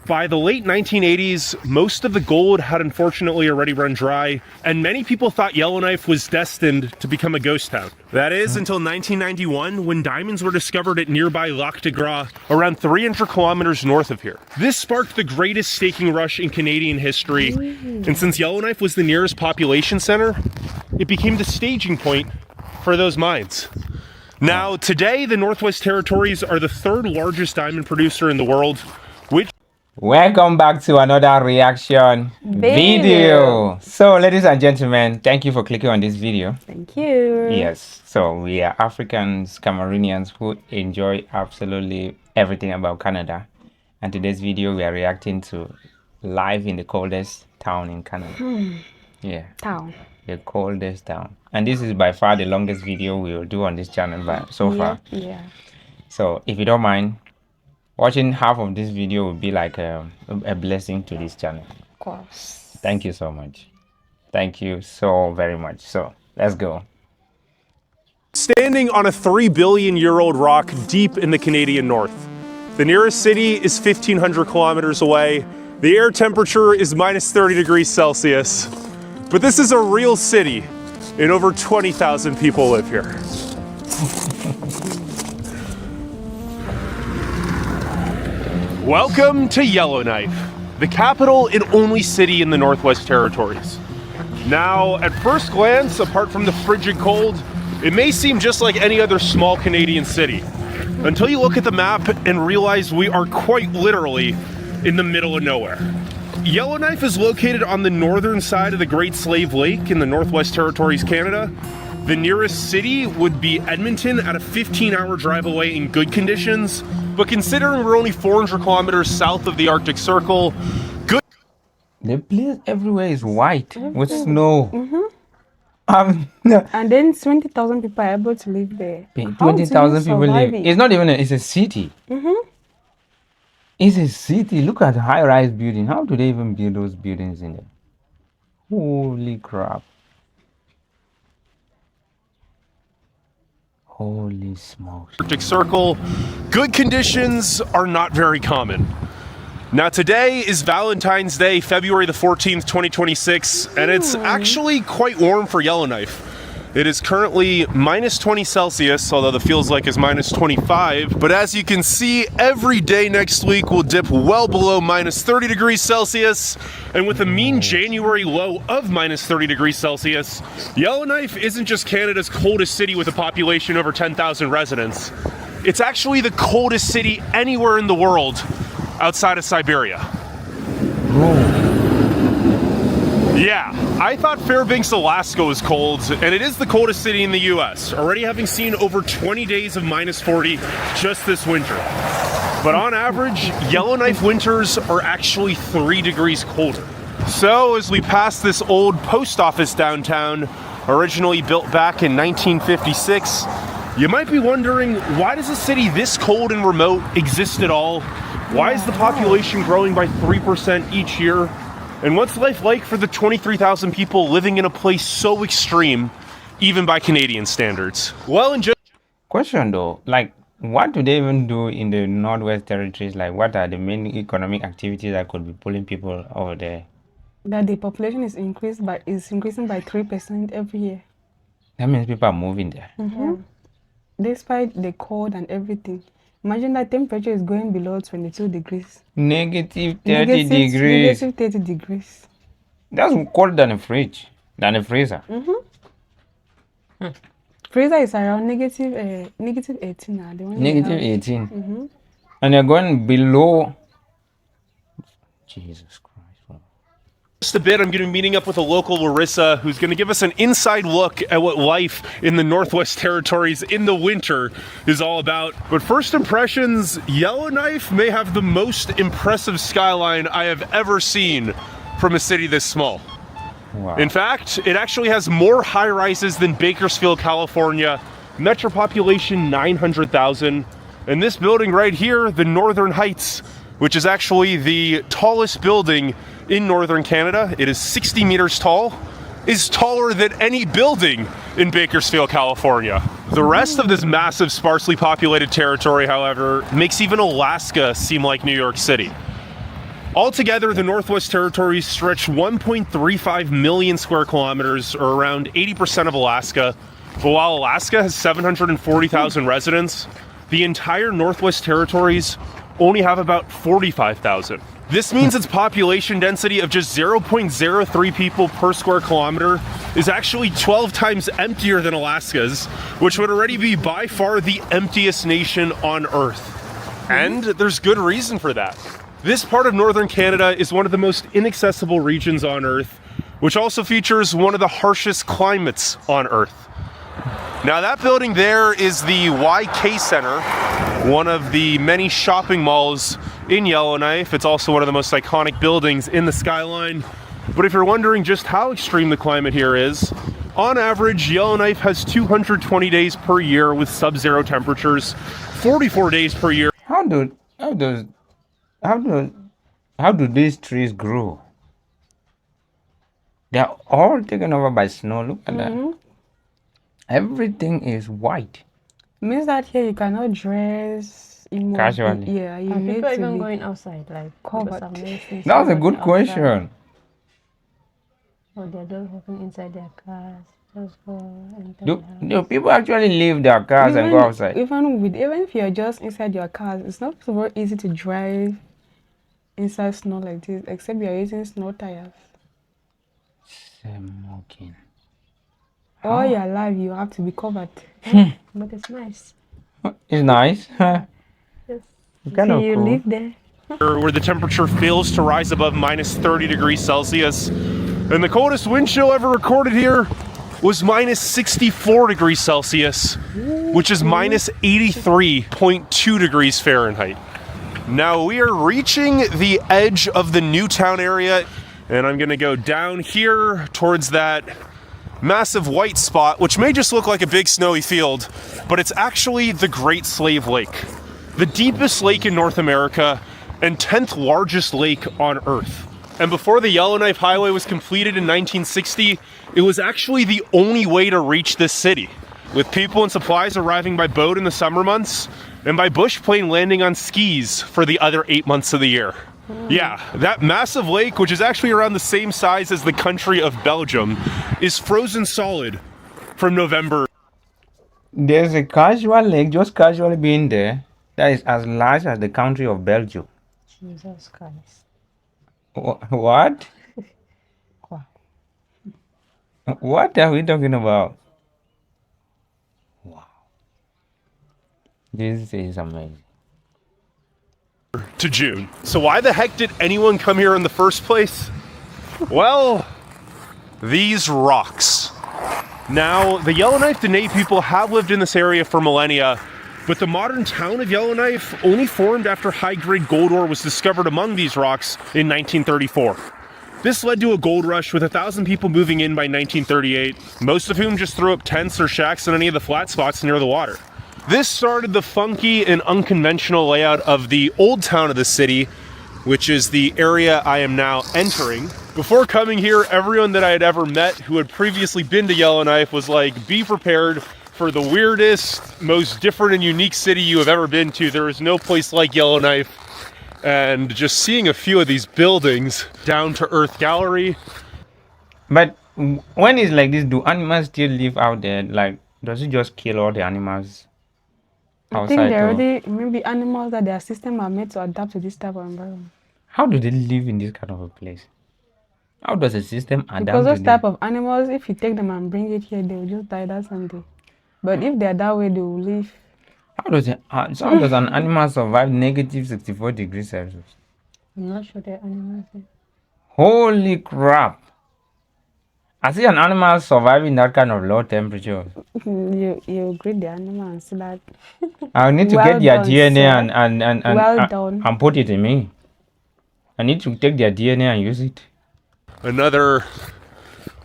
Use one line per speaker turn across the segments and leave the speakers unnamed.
By the late 1980s, most of the gold had unfortunately already run dry, and many people thought Yellowknife was destined to become a ghost town. That is until 1991, when diamonds were discovered at nearby Lac de Gras, around 300 kilometers north of here. This sparked the greatest staking rush in Canadian history, and since Yellowknife was the nearest population center, it became the staging point for those mines. Now, today, the Northwest Territories are the third largest diamond producer in the world, which...
Welcome back to another reaction video. So, ladies and gentlemen, thank you for clicking on this video.
Thank you.
Yes, so we are Africans, Cameroonians who enjoy absolutely everything about Canada. And today's video, we are reacting to live in the coldest town in Canada. Yeah.
Town.
The coldest town. And this is by far the longest video we will do on this channel so far.
Yeah.
So, if you don't mind, watching half of this video will be like a blessing to this channel.
Of course.
Thank you so much. Thank you so very much. So, let's go.
Standing on a 3 billion-year-old rock deep in the Canadian north. The nearest city is 1,500 kilometers away. The air temperature is minus 30 degrees Celsius. But this is a real city, and over 20,000 people live here. Welcome to Yellowknife, the capital and only city in the Northwest Territories. Now, at first glance, apart from the frigid cold, it may seem just like any other small Canadian city, until you look at the map and realize we are quite literally in the middle of nowhere. Yellowknife is located on the northern side of the Great Slave Lake in the Northwest Territories, Canada. The nearest city would be Edmonton, at a 15-hour drive away in good conditions. But considering we're only 400 kilometers south of the Arctic Circle, good...
The place everywhere is white with snow.
And then 20,000 people are able to live there.
20,000 people live. It's not even it's a city. It's a city. Look at the high-rise building. How do they even build those buildings in there? Holy crap. Holy smokes.
Arctic Circle, good conditions are not very common. Now today is Valentine's Day, February the 14th, 2026, and it's actually quite warm for Yellowknife. It is currently minus 20 Celsius, although the feels like is minus 25. But as you can see, every day next week will dip well below minus 30 degrees Celsius. And with a mean January low of minus 30 degrees Celsius, Yellowknife isn't just Canada's coldest city with a population over 10,000 residents. It's actually the coldest city anywhere in the world outside of Siberia. Yeah, I thought Fairbanks, Alaska was cold, and it is the coldest city in the US, already having seen over 20 days of minus 40 just this winter. But on average, Yellowknife winters are actually 3 degrees colder. So as we pass this old post office downtown, originally built back in 1956, you might be wondering, why does a city this cold and remote exist at all? Why is the population growing by 3% each year? And what's life like for the 23,000 people living in a place so extreme, even by Canadian standards? Well, and just...
Question though, like, what do they even do in the Northwest Territories? Like, what are the main economic activities that could be pulling people over there?
That the population is increasing by 3% every year.
That means people are moving there.
Despite the cold and everything. Imagine that temperature is going below 22 degrees.
Negative 30 degrees.
Negative 30 degrees.
That's colder than a fridge, than a freezer.
Freezer is around negative 18 now.
Negative 18. And they're going below. Jesus Christ.
Just a bit, I'm going to be meeting up with a local Larissa who's going to give us an inside look at what life in the Northwest Territories in the winter is all about. But first impressions, Yellowknife may have the most impressive skyline I have ever seen from a city this small.
Wow.
In fact, it actually has more high-rises than Bakersfield, California, metro population 900,000, and this building right here, the Northern Heights, which is actually the tallest building in northern Canada. It is 60 meters tall, is taller than any building in Bakersfield, California. The rest of this massive, sparsely populated territory, however, makes even Alaska seem like New York City. Altogether, the Northwest Territories stretch 1.35 million square kilometers, or around 80% of Alaska. But while Alaska has 740,000 residents, the entire Northwest Territories only have about 45,000. This means its population density of just 0.03 people per square kilometer is actually 12 times emptier than Alaska's, which would already be by far the emptiest nation on Earth. And there's good reason for that. This part of northern Canada is one of the most inaccessible regions on Earth, which also features one of the harshest climates on Earth. Now that building there is the YK Center, one of the many shopping malls in Yellowknife. It's also one of the most iconic buildings in the skyline. But if you're wondering just how extreme the climate here is, on average, Yellowknife has 220 days per year with sub-zero temperatures, 44 days per year.
How do these trees grow? They are all taken over by snow. Look at that. Everything is white.
Means that here you cannot dress
Casually.
Yeah, you
Are
need
people
to
even
be
going outside? Like,
covered.
That's a good question.
Or they're just walking inside their cars. Just go enter
Do
the house.
people actually leave their cars and go outside?
Even if you're just inside your car, it's not so very easy to drive inside snow like this, except you're using snow tires.
Smoking.
All your life you have to be covered.
But it's nice.
It's nice.
Yes.
Kind of
See, you
cool.
live there.
Where the temperature fails to rise above minus 30 degrees Celsius. And the coldest wind chill ever recorded here was minus 64 degrees Celsius, which is minus 83.2 degrees Fahrenheit. Now we are reaching the edge of the Newtown area, and I'm gonna go down here towards that massive white spot, which may just look like a big snowy field, but it's actually the Great Slave Lake, the deepest lake in North America and 10th largest lake on Earth. And before the Yellowknife Highway was completed in 1960, it was actually the only way to reach this city, with people and supplies arriving by boat in the summer months and by bush plane landing on skis for the other 8 months of the year. Yeah, that massive lake, which is actually around the same size as the country of Belgium, is frozen solid from November.
There's a casual lake just casually being there that is as large as the country of Belgium.
Jesus Christ.
What? What are we talking about? Wow. This is amazing.
To June. So why the heck did anyone come here in the first place? Well, these rocks. Now, the Yellowknife Dene people have lived in this area for millennia, but the modern town of Yellowknife only formed after high-grade gold ore was discovered among these rocks in 1934. This led to a gold rush with 1,000 people moving in by 1938, most of whom just threw up tents or shacks in any of the flat spots near the water. This started the funky and unconventional layout of the old town of the city, which is the area I am now entering. Before coming here, everyone that I had ever met who had previously been to Yellowknife was like, be prepared for the weirdest, most different and unique city you have ever been to. There is no place like Yellowknife. And just seeing a few of these buildings, down to earth gallery.
But when it's like this, do animals still live out there? Like, does it just kill all the animals
I think
outside?
they're
Or
already maybe animals that their system are made to adapt to this type of environment.
how do they live in this kind of a place? How does the system adapt
Because
to
those
them?
type of animals, if you take them and bring it here, they will just die that same day. But if they're that way, they will live.
How does an animal survive negative 64 degrees Celsius?
I'm not sure they're animals.
Holy crap! I see an animal surviving that kind of low temperature.
You greet the animal and see that.
I need to
Well
get their
done,
DNA
sir. Well done.
and put it in me. I need to take their DNA and use it.
Another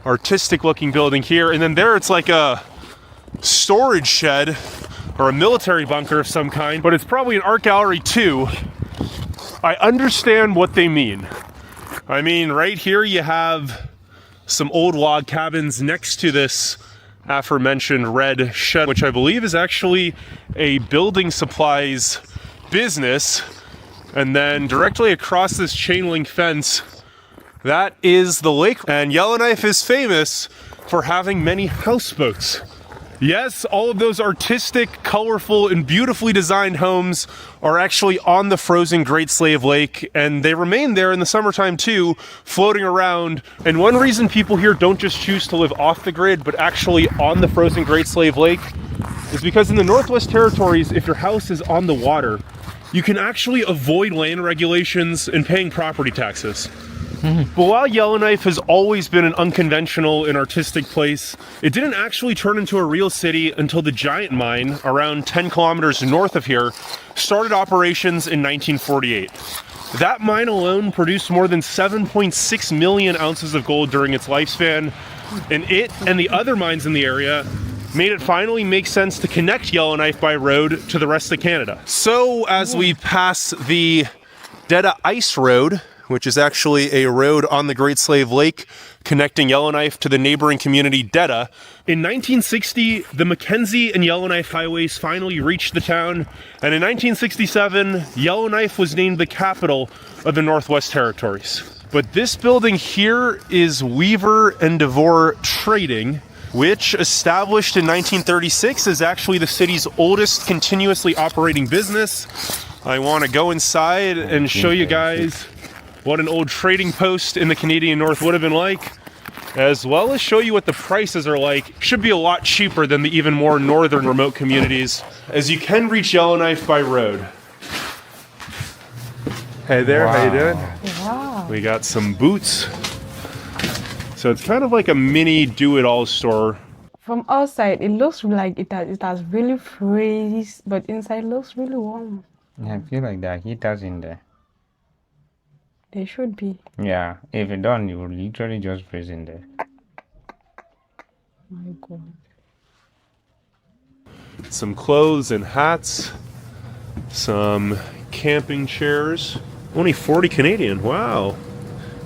artistic looking building here. And then there it's like a storage shed or a military bunker of some kind, but it's probably an art gallery too. I understand what they mean. I mean, right here you have some old log cabins next to this aforementioned red shed, which I believe is actually a building supplies business. And then directly across this chain link fence, that is the lake. And Yellowknife is famous for having many houseboats. Yes, all of those artistic, colorful, and beautifully designed homes are actually on the frozen Great Slave Lake, and they remain there in the summertime too, floating around. And one reason people here don't just choose to live off the grid, but actually on the frozen Great Slave Lake, is because in the Northwest Territories, if your house is on the water, you can actually avoid land regulations and paying property taxes. But while Yellowknife has always been an unconventional and artistic place, it didn't actually turn into a real city until the Giant Mine, around 10 kilometers north of here, started operations in 1948. That mine alone produced more than 7.6 million ounces of gold during its lifespan, and it and the other mines in the area made it finally make sense to connect Yellowknife by road to the rest of Canada. So as we pass the Deda Ice Road, which is actually a road on the Great Slave Lake connecting Yellowknife to the neighboring community Deda. In 1960, the Mackenzie and Yellowknife highways finally reached the town, and in 1967, Yellowknife was named the capital of the Northwest Territories. But this building here is Weaver and DeVore Trading, which, established in 1936, is actually the city's oldest continuously operating business. I want to go inside and show you guys what an old trading post in the Canadian North would have been like, as well as show you what the prices are like. Should be a lot cheaper than the even more northern remote communities, as you can reach Yellowknife by road. Hey there, how you doing?
Wow.
We got some boots. So it's kind of like a mini do-it-all store.
From outside, it looks like it has really freeze, but inside looks really warm.
I feel like there are heaters in there.
They should be.
Yeah, if you don't, you will literally just freeze in there.
My God.
Some clothes and hats. Some camping chairs. Only 40 Canadian, wow.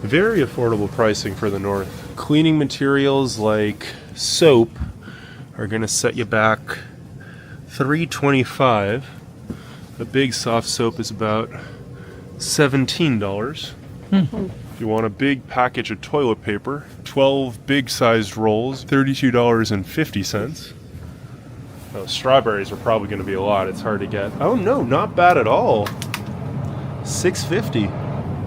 Very affordable pricing for the North. Cleaning materials like soap are gonna set you back $3.25. The big soft soap is about $17. If you want a big package of toilet paper, 12 big sized rolls, $32.50. Oh, strawberries are probably going to be a lot. It's hard to get. Oh no, not bad at all. $6.50.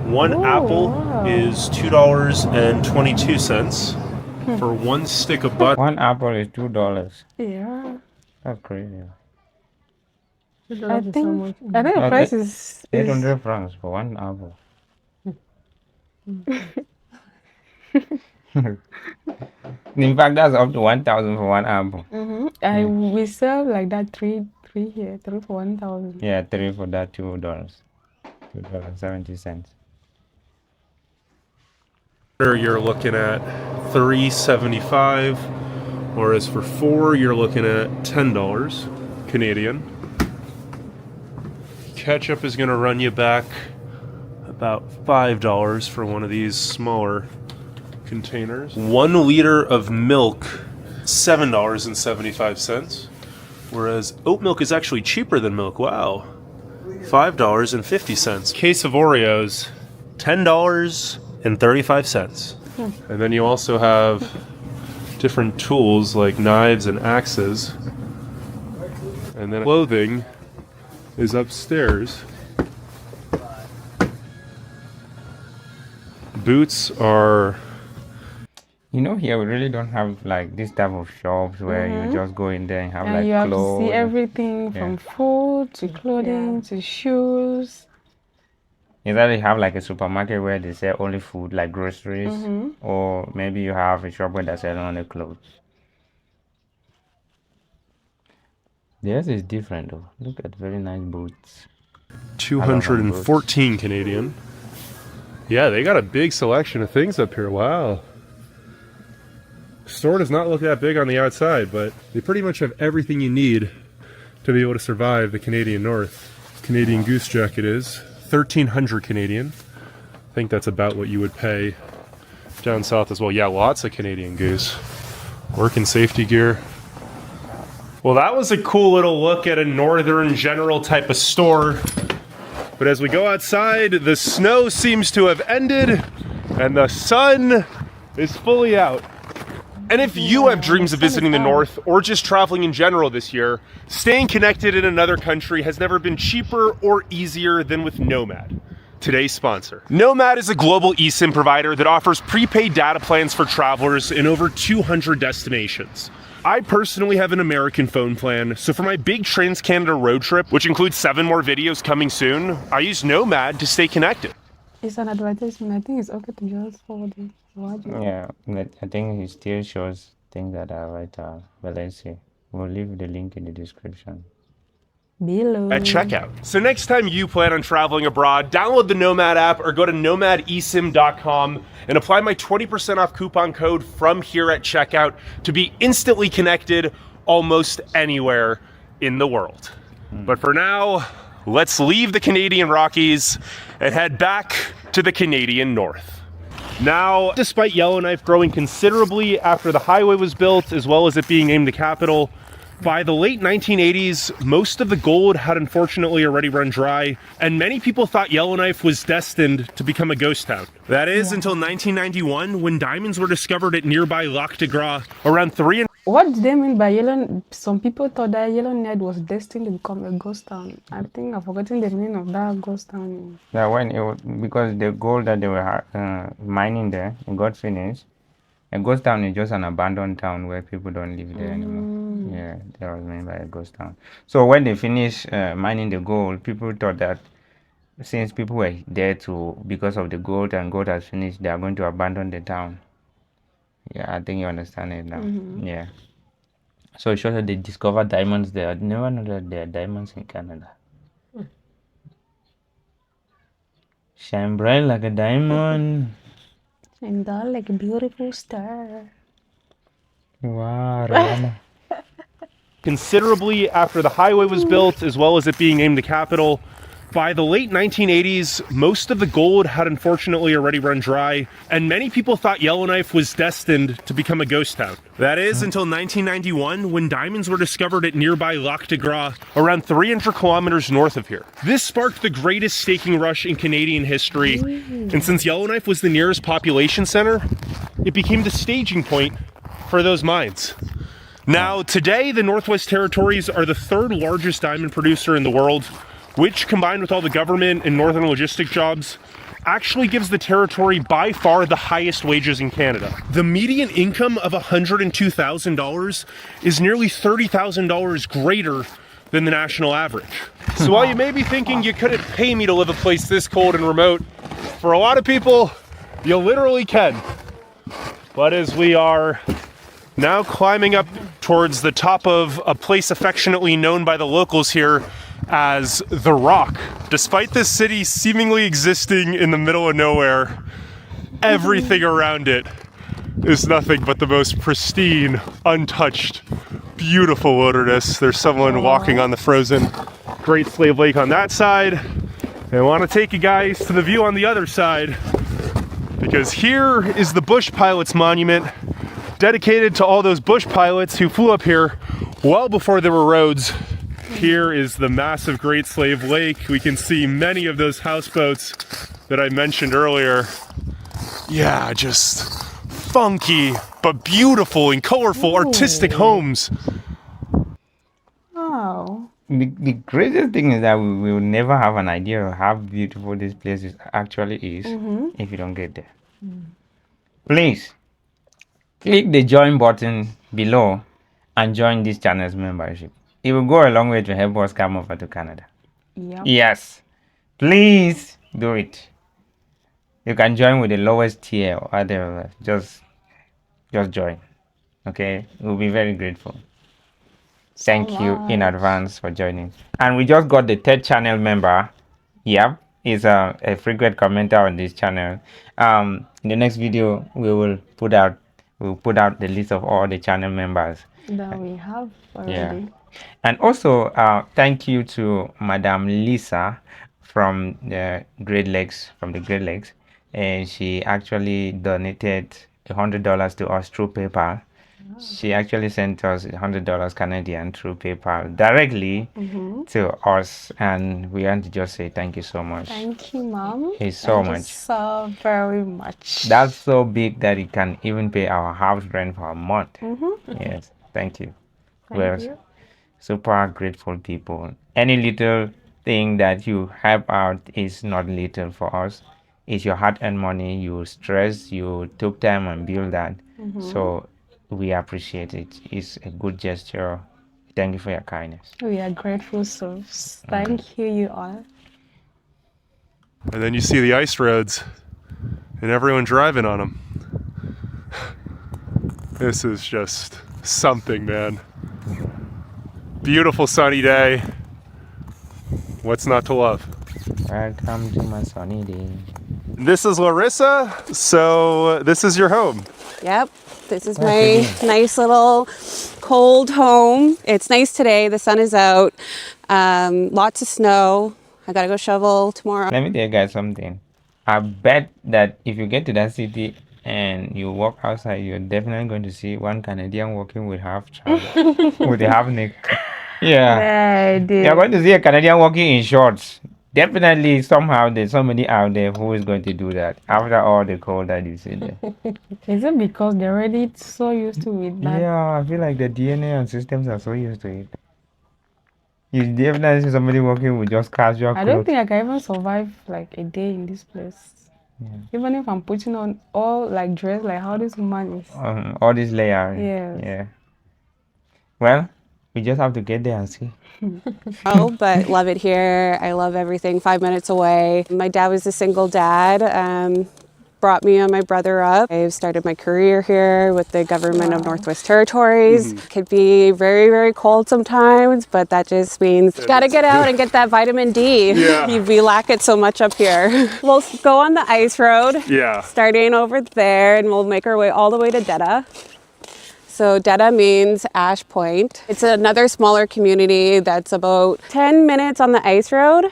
One
Oh,
apple
wow.
is $2.22 for one stick of butter.
One apple is $2.
Yeah.
That's crazy.
I think the
Okay.
price is
800 francs for one apple. In fact, that's up to 1,000 for one apple.
we sell like that three here, 3 for 1,000.
Yeah, 3 for that $2.70.
You're looking at $3.75, whereas for 4 you're looking at $10 Canadian. Ketchup is going to run you back about $5 for one of these smaller containers. 1 liter of milk, $7.75, whereas oat milk is actually cheaper than milk. Wow, $5.50. Case of Oreos, $10.35. And then you also have different tools like knives and axes. And then clothing is upstairs. Boots are...
You know, here we really don't have like this type of shops where you just go in there and have
And
like
you have
clothes.
to see everything from food to clothing to shoes.
Either they have like a supermarket where they sell only food, like groceries, or maybe you have a shop where they sell only clothes. Theirs is different though. Look at very nice boots.
214 Canadian. Yeah, they got a big selection of things up here. Wow. Store does not look that big on the outside, but they pretty much have everything you need to be able to survive the Canadian North. Canadian Goose jacket is 1,300 Canadian. I think that's about what you would pay down south as well. Yeah, lots of Canadian Goose. Working safety gear. Well, that was a cool little look at a northern general type of store. But as we go outside, the snow seems to have ended and the sun is fully out. And if you have dreams of visiting the North or just traveling in general this year, staying connected in another country has never been cheaper or easier than with Nomad, today's sponsor. Nomad is a global eSIM provider that offers prepaid data plans for travelers in over 200 destinations. I personally have an American phone plan, so for my big Trans-Canada road trip, which includes 7 more videos coming soon, I use Nomad to stay connected.
It's an advertisement. I think it's okay to just forward it.
Yeah, but I think it still shows things that are right. But let's see. We'll leave the link in the description
Below.
At checkout. So next time you plan on traveling abroad, download the Nomad app or go to nomadesim.com and apply my 20% off coupon code from here at checkout to be instantly connected almost anywhere in the world. But for now, let's leave the Canadian Rockies and head back to the Canadian North. Now, despite Yellowknife growing considerably after the highway was built, as well as it being named the capital, by the late 1980s, most of the gold had unfortunately already run dry, and many people thought Yellowknife was destined to become a ghost town. That is until 1991, when diamonds were discovered at nearby Lac de Gras, around 3.
What do they mean by Yellow? Some people thought that Yellowknife was destined to become a ghost town. I think I've forgotten the meaning of that ghost town.
Yeah, when it was, because the gold that they were mining there, it got finished. A ghost town is just an abandoned town where people don't live there anymore. Yeah, that was meant by a ghost town. So when they finished mining the gold, people thought that since people were there because of the gold and gold has finished, they are going to abandon the town. Yeah, I think you understand it now. Yeah. So it shows that they discovered diamonds there. I never knew that there are diamonds in Canada. Shine bright like a diamond.
And all like a beautiful star.
Wow, Rihanna.
Considerably after the highway was built, as well as it being named the capital. By the late 1980s, most of the gold had unfortunately already run dry, and many people thought Yellowknife was destined to become a ghost town. That is until 1991, when diamonds were discovered at nearby Lac de Gras, around 300 kilometers north of here. This sparked the greatest staking rush in Canadian history, and since Yellowknife was the nearest population center, it became the staging point for those mines. Now, today, the Northwest Territories are the 3rd largest diamond producer in the world, which, combined with all the government and northern logistic jobs, actually gives the territory by far the highest wages in Canada. The median income of $102,000 is nearly $30,000 greater than the national average. So while you may be thinking you couldn't pay me to live a place this cold and remote, for a lot of people, you literally can. But as we are now climbing up towards the top of a place affectionately known by the locals here as The Rock. Despite this city seemingly existing in the middle of nowhere, everything around it is nothing but the most pristine, untouched, beautiful wilderness. There's someone walking on the frozen Great Slave Lake on that side. And I want to take you guys to the view on the other side, because here is the Bush Pilots Monument, dedicated to all those bush pilots who flew up here well before there were roads. Here is the massive Great Slave Lake. We can see many of those houseboats that I mentioned earlier. Yeah, just funky, but beautiful and colorful, artistic homes.
Wow.
The craziest thing is that we will never have an idea of how beautiful this place actually is if you don't get there. Please, click the join button below and join this channel's membership. It will go a long way to help us come over to Canada.
Yep.
Yes, please do it. You can join with the lowest tier or whatever. Just join. Okay, we'll be very grateful. Thank you in advance for joining. And we just got the 3rd channel member. Yep, he's a frequent commenter on this channel. In the next video, we'll put out the list of all the channel members
That we have already.
Yeah. And also, thank you to Madame Lisa from the Great Lakes, and she actually donated $100 to us through PayPal. She actually sent us $100 Canadian through PayPal directly to us, and we want to just say thank you so much.
Thank you, Mom.
It's so
Thank you
much.
so very much.
That's so big that it can even pay our house rent for a month. Yes, thank you. We're
Thank you.
super grateful people. Any little thing that you help out is not little for us. It's your hard-earned money. You stress, you took time and build that. So we appreciate it. It's a good gesture. Thank you for your kindness.
We are grateful souls. Thank you, you all.
And then you see the ice roads and everyone driving on them. This is just something, man. Beautiful sunny day. What's not to love?
Welcome to my sunny day.
This is Larissa, so this is your home.
Yep, this is my nice little cold home. It's nice today, the sun is out, lots of snow. I gotta go shovel tomorrow.
Let me tell you guys something. I bet that if you get to that city and you walk outside, you're definitely going to see one Canadian walking with half child, with a half neck. Yeah. You're going to see a Canadian walking in shorts. Definitely, somehow, there's somebody out there who is going to do that after all the cold that you see there.
Is it because they're already so used to it that
Yeah, I feel like the DNA and systems are so used to it. You definitely see somebody walking with just casual
I
clothes.
don't think I can even survive like a day in this place. Even if I'm putting on all like dress like how this woman is.
All these layers.
Yes.
Yeah. Well, we just have to get there and see.
Oh, but love it here. I love everything 5 minutes away. My dad was a single dad. Brought me and my brother up. I've started my career here with the government of Northwest Territories. Could be very, very cold sometimes, but that just means you gotta get out and get that vitamin D.
Yeah.
We lack it so much up here. We'll go on the ice road,
Yeah.
starting over there, and we'll make our way all the way to Detta. So Detta means Ash Point. It's another smaller community that's about 10 minutes on the ice road.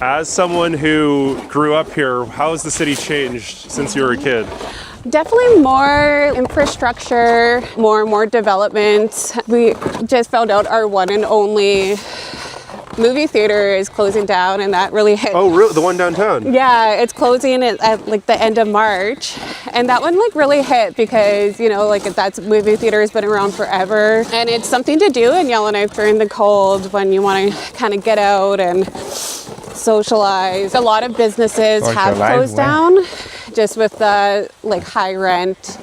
As someone who grew up here, how has the city changed since you were a kid?
Definitely more infrastructure, more development. We just found out our one and only movie theater is closing down, and that really hit.
Oh, really? The one downtown?
Yeah, it's closing at like the end of March, and that one like really hit because like that movie theater has been around forever, and it's something to do in Yellowknife during the cold when you want to kind of get out and socialize. A lot of businesses have closed down just with the like high rent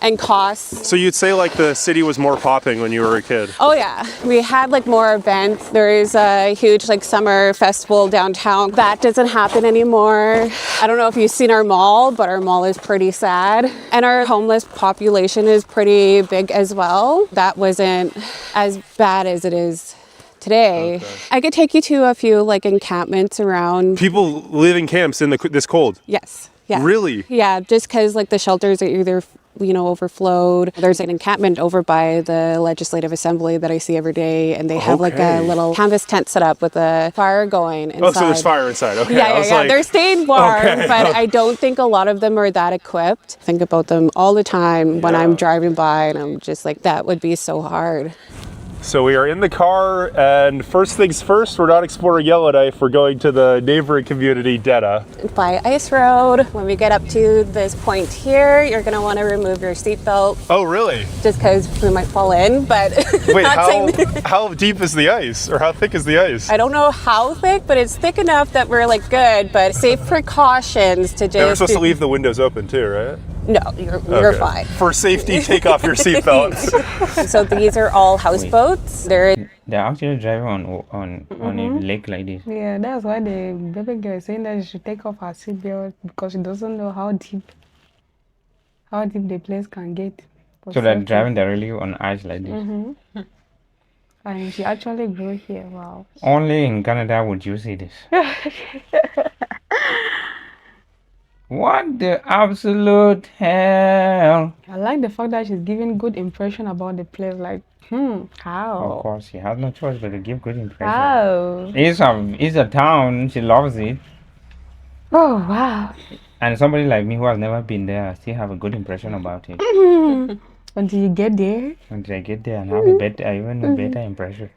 and costs.
So you'd say like the city was more popping when you were a kid?
Oh yeah, we had like more events. There is a huge like summer festival downtown. That doesn't happen anymore. I don't know if you've seen our mall, but our mall is pretty sad. And our homeless population is pretty big as well. That wasn't as bad as it is today. Okay. I could take you to a few like encampments around.
People live in camps in this cold?
Yes. Yeah.
Really?
Yeah, just because like the shelters are either overflowed. There's an encampment over by the Legislative Assembly that I see every day, and they have like a little canvas tent set up with a fire going inside.
Oh, so there's fire inside. Okay.
Yeah. Like, they're staying warm, but I don't think a lot of them are that equipped. I think about them all the time when I'm driving by, and I'm just like, that would be so hard.
So we are in the car, and first things first, we're not exploring Yellowknife, we're going to the neighboring community, Detta.
By ice road. When we get up to this point here, you're going to want to remove your seatbelt.
Oh, really?
Just because we might fall in, but...
Wait, how deep is the ice? Or how thick is the ice?
I don't know how thick, but it's thick enough that we're like good, but safe precautions to just...
And we're supposed to leave the windows open too, right?
No, you're fine.
For safety, take off your seatbelts.
So these are all houseboats.
They're actually driving on a lake like this.
Yeah, that's why the baby girl is saying that she should take off her seatbelt because she doesn't know how deep the place can get.
So they're driving directly on ice like this.
And she actually grew here. Wow.
Only in Canada would you see this. What the absolute hell?
I like the fact that she's giving good impression about the place. Like, how?
Of course, she has no choice but to give good impression.
How?
It's a town. She loves it.
Oh, wow.
And somebody like me who has never been there, I still have a good impression about it.
until you get there.
Until I get there and have a better, even a better impression.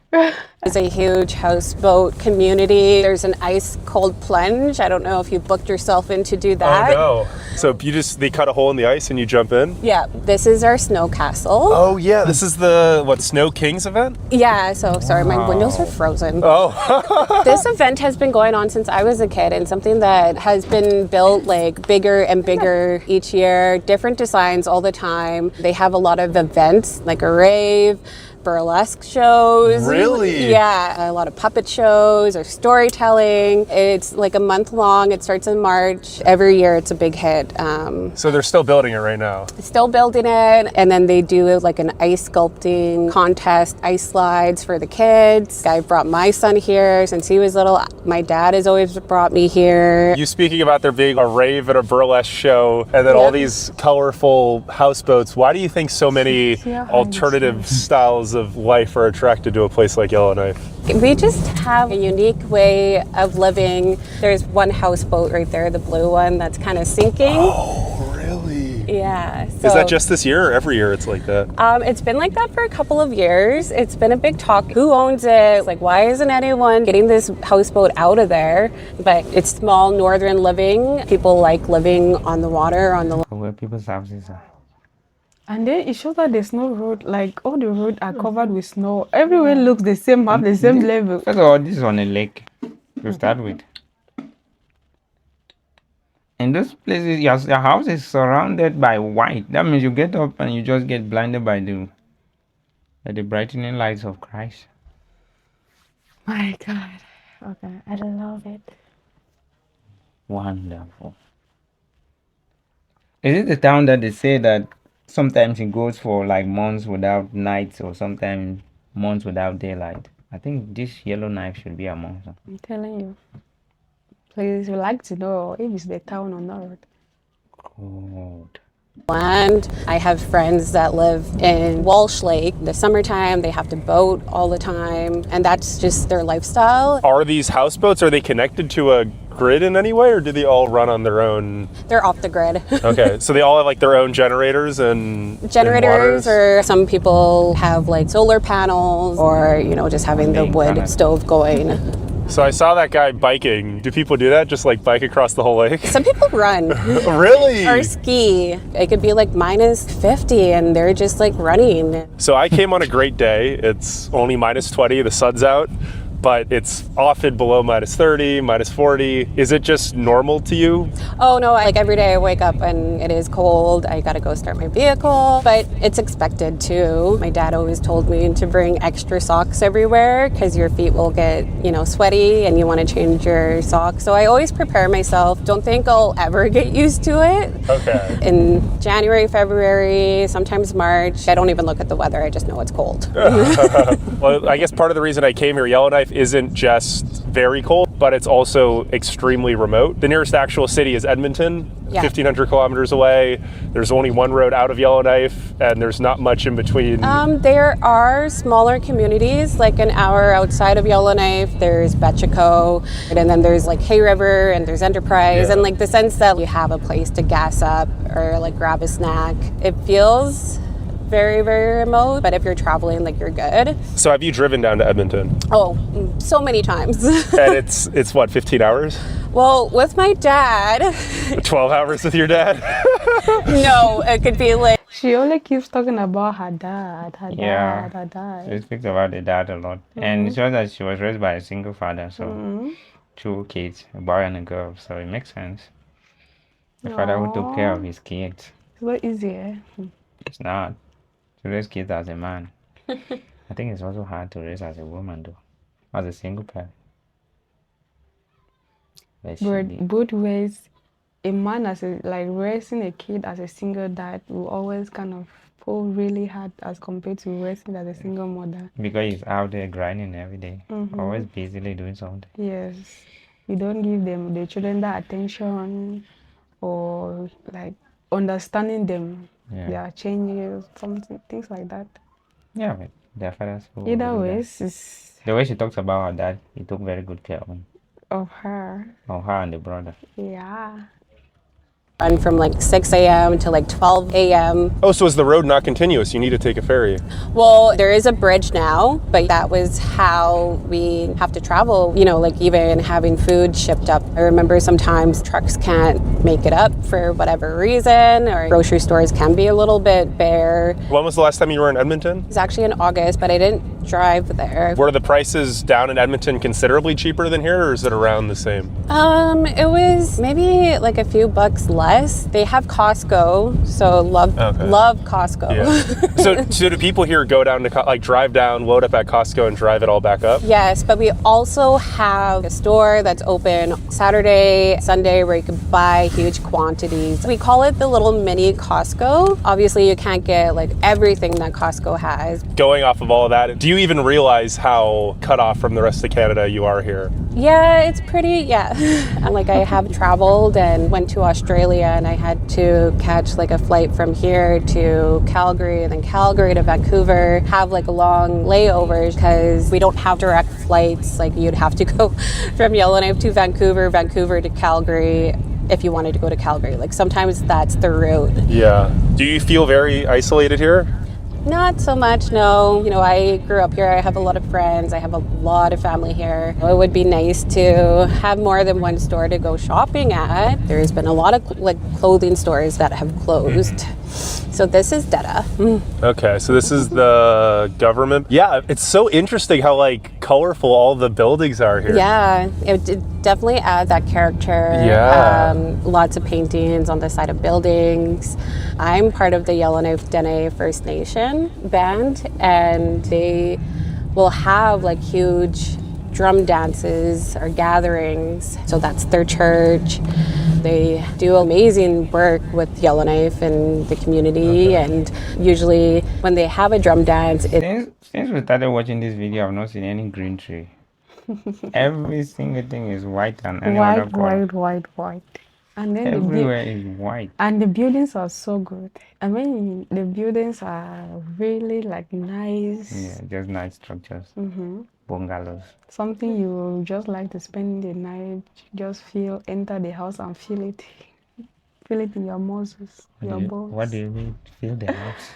It's a huge houseboat community. There's an ice cold plunge. I don't know if you booked yourself in to do that.
Oh no. So they cut a hole in the ice and you jump in?
Yeah, this is our snow castle.
Oh yeah, this is the Snow Kings event?
Yeah, so sorry, my windows are frozen.
Oh.
This event has been going on since I was a kid, and something that has been built like bigger and bigger each year, different designs all the time. They have a lot of events like a rave, burlesque shows.
Really?
Yeah, a lot of puppet shows or storytelling. It's like a month long. It starts in March. Every year it's a big hit.
So they're still building it right now?
Still building it, and then they do like an ice sculpting contest, ice slides for the kids. I brought my son here since he was little. My dad has always brought me here.
You speaking about there being a rave and a burlesque show and then all these colorful houseboats, why do you think so many alternative styles of life are attracted to a place like Yellowknife?
We just have a unique way of living. There's one houseboat right there, the blue one, that's kind of sinking.
Oh, really?
Yeah. So,
Is that just this year or every year it's like that?
It's been like that for a couple of years. It's been a big talk. Who owns it? Like, why isn't anyone getting this houseboat out of there? But it's small northern living. People like living on the water, on the
Where people's houses are.
And then it shows that there's no road, like all the roads are covered with snow. Everywhere looks the same, have the same level.
First of all, this is on a lake to start with. In those places, your house is surrounded by white. That means you get up and you just get blinded by the brightening lights of Christ.
My God.
Okay, I love it.
Wonderful. Is it the town that they say that sometimes it goes for like months without nights or sometimes months without daylight? I think this Yellowknife should be among them.
I'm telling you. Please, we like to know if it's the town or not.
Cold.
land. I have friends that live in Walsh Lake. The summertime, they have to boat all the time, and that's just their lifestyle.
Are these houseboats, are they connected to a grid in any way, or do they all run on their own?
They're off the grid.
Okay, so they all have like their own generators and
Generators,
and
or some people have like solar panels, or just having the wood stove going.
So I saw that guy biking. Do people do that? Just like bike across the whole lake?
Some people run.
Really?
Or ski. It could be like minus 50 and they're just like running.
So I came on a great day. It's only minus 20, the sun's out, but it's often below minus 30, minus 40. Is it just normal to you?
Oh no, like every day I wake up and it is cold. I gotta go start my vehicle, but it's expected too. My dad always told me to bring extra socks everywhere because your feet will get, sweaty and you want to change your socks. So I always prepare myself. Don't think I'll ever get used to it.
Okay.
In January, February, sometimes March, I don't even look at the weather. I just know it's cold.
Well, I guess part of the reason I came here, Yellowknife isn't just very cold, but it's also extremely remote. The nearest actual city is Edmonton, 1,500 kilometers away. There's only one road out of Yellowknife, and there's not much in between.
There are smaller communities, like an hour outside of Yellowknife. There's Betchico, and then there's like Hay River, and there's Enterprise, and like the sense that you have a place to gas up or like grab a snack. It feels very, very remote, but if you're traveling, like, you're good.
So have you driven down to Edmonton?
Oh, so many times.
And it's what, 15 hours?
Well, with my dad.
12 hours with your dad?
No, it could be like.
She only keeps talking about her dad, her
Yeah.
dad, her dad.
She speaks about the dad a lot. And it shows that she was raised by a single father, so two kids, a boy and a girl, so it makes sense. The father who took care of his kids.
It's not easy, eh?
It's not. To raise kids as a man. I think it's also hard to raise as a woman, though, as a single parent.
But both ways, a man raising a kid as a single dad will always kind of pull really hard as compared to raising as a single mother.
Because he's out there grinding every day, always busily doing something.
Yes, you don't give them the children that attention or like understanding them.
Yeah.
Their changes, something, things like that.
Yeah, but their fathers who
Either
do
way,
that.
it's
The way she talks about her dad, he took very good care of him.
of her.
Of her and the brother.
Yeah.
Run from like 6 a.m. to like 12 a.m.
Oh, so is the road not continuous? You need to take a ferry.
Well, there is a bridge now, but that was how we have to travel, you know, like even having food shipped up. I remember sometimes trucks can't make it up for whatever reason, or grocery stores can be a little bit bare.
When was the last time you were in Edmonton?
It was actually in August, but I didn't drive there.
Were the prices down in Edmonton considerably cheaper than here, or is it around the same?
It was maybe like a few bucks less. They have Costco, so love Costco.
Yeah. So do people here go down to like drive down, load up at Costco, and drive it all back up?
Yes, but we also have a store that's open Saturday, Sunday, where you can buy huge quantities. We call it the little mini Costco. Obviously, you can't get like everything that Costco has.
Going off of all of that, do you even realize how cut off from the rest of Canada you are here?
Yeah, it's pretty, Like I have traveled and went to Australia, and I had to catch like a flight from here to Calgary and then Calgary to Vancouver, have like a long layovers because we don't have direct flights. Like you'd have to go from Yellowknife to Vancouver, Vancouver to Calgary if you wanted to go to Calgary. Like sometimes that's the route.
Yeah. Do you feel very isolated here?
Not so much, no. You know, I grew up here. I have a lot of friends. I have a lot of family here. It would be nice to have more than one store to go shopping at. There's been a lot of like clothing stores that have closed. So this is Detta.
Okay, so this is the government. Yeah, it's so interesting how like colorful all the buildings are here.
Yeah, it definitely adds that character.
Yeah.
Lots of paintings on the side of buildings. I'm part of the Yellowknife Dene First Nation band, and they will have like huge drum dances or gatherings. So that's their church. They do amazing work with Yellowknife and the community. And usually when they have a drum dance,
Since we started watching this video, I've not seen any green tree. Every single thing is white and any other color.
White. And then
Everywhere is white.
and the buildings are so good. I mean, the buildings are really like nice.
Yeah, just nice structures. Bungalows.
Something you just like to spend the night, just enter the house and feel it in your muscles, your bones.
What do you mean? Feel the house.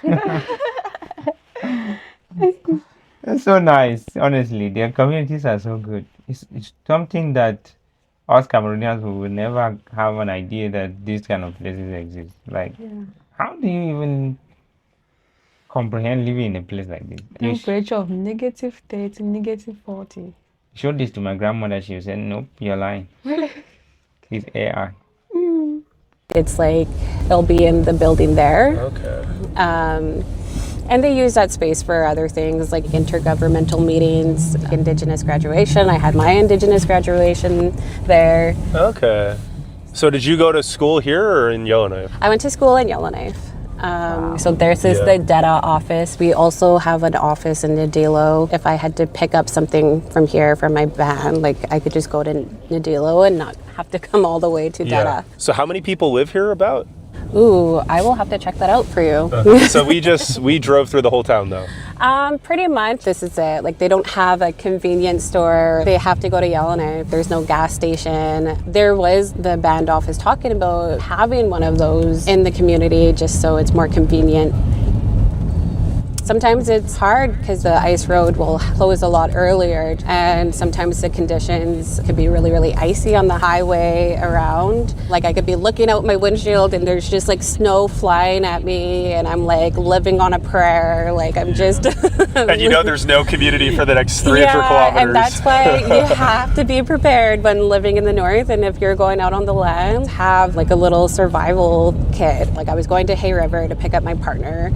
It's so nice, honestly. Their communities are so good. It's something that us Cameroonians will never have an idea that these kind of places exist. Like, how do you even comprehend living in a place like this?
Temperature of -30, -40.
Showed this to my grandmother. She said, "Nope, you're lying. It's AI."
it's like they'll be in the building there.
Okay.
And they use that space for other things like intergovernmental meetings, Indigenous graduation. I had my Indigenous graduation there.
Okay. So did you go to school here or in Yellowknife?
I went to school in Yellowknife. So there's the Detta office. We also have an office in Nadilo. If I had to pick up something from here from my band, like I could just go to Nadilo and not have to come all the way to Detta.
So how many people live here about?
Ooh, I will have to check that out for you.
So we drove through the whole town though.
Pretty much this is it. Like they don't have a convenience store. They have to go to Yellowknife. There's no gas station. There was the band office talking about having one of those in the community just so it's more convenient. Sometimes it's hard because the ice road will close a lot earlier, and sometimes the conditions could be really, really icy on the highway around. Like I could be looking out my windshield and there's just like snow flying at me and I'm like living on a prayer. Like I'm just...
And you know there's no community for the next 3 or 4 kilometers.
And that's why you have to be prepared when living in the north, and if you're going out on the land, have like a little survival kit. Like I was going to Hay River to pick up my partner,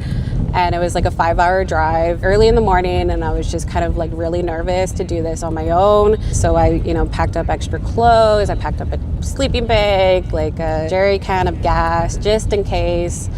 and it was like a 5-hour drive early in the morning, and I was just kind of like really nervous to do this on my own. So I, packed up extra clothes. I packed up a sleeping bag, like a jerry can of gas, just in case.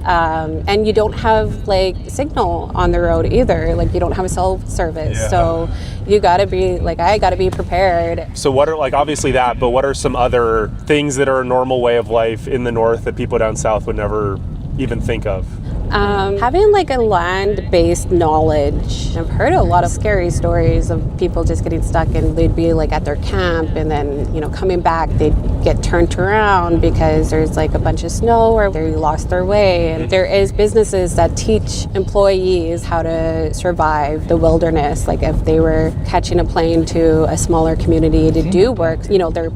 And you don't have like signal on the road either. Like you don't have a cell service.
Yeah.
So you gotta be like, I gotta be prepared.
So what are like obviously that, but what are some other things that are a normal way of life in the north that people down south would never even think of?
Having like a land-based knowledge. I've heard a lot of scary stories of people just getting stuck and they'd be like at their camp and then, coming back, they'd get turned around because there's like a bunch of snow or they lost their way. And there is businesses that teach employees how to survive the wilderness. Like if they were catching a plane to a smaller community to do work, they're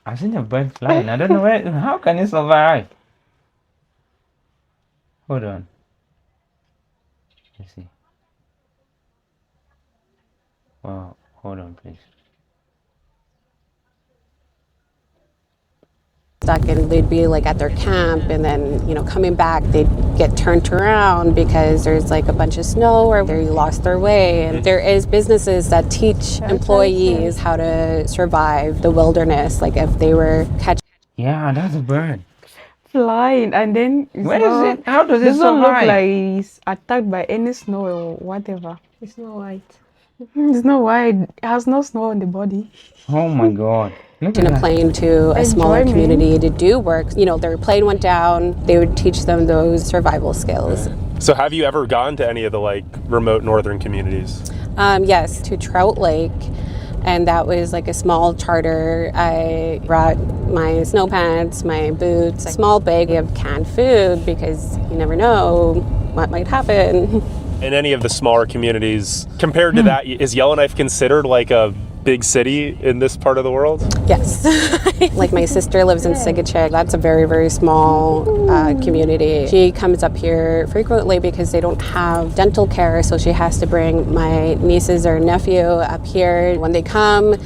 I've seen a bird flying. I don't know how can it survive? Hold on. Let's see. Wow, hold on, please.
stuck and they'd be like at their camp and then coming back they'd get turned around because there's like a bunch of snow or they lost their way. And there is businesses that teach employees how to survive the wilderness, like if they were catching.
Yeah, that's a bird.
Flying, and then
Where is it? How does it
doesn't look
survive?
like it's attacked by any snow or whatever.
It's not white.
It's not white. It has no snow on the body.
Oh my god. Look
In
at
a
that.
plane to a smaller
Enjoyment.
community to do work. Their plane went down, they would teach them those survival skills.
So have you ever gone to any of the like remote northern communities?
Yes, to Trout Lake, and that was like a small charter. I brought my snow pants, my boots, a small bag of canned food because you never know what might happen.
In any of the smaller communities, compared to that, is Yellowknife considered like a big city in this part of the world?
Yes. Like my sister lives in Sigachik. That's a very, very small community. She comes up here frequently because they don't have dental care, so she has to bring my nieces or nephew up here. When they come,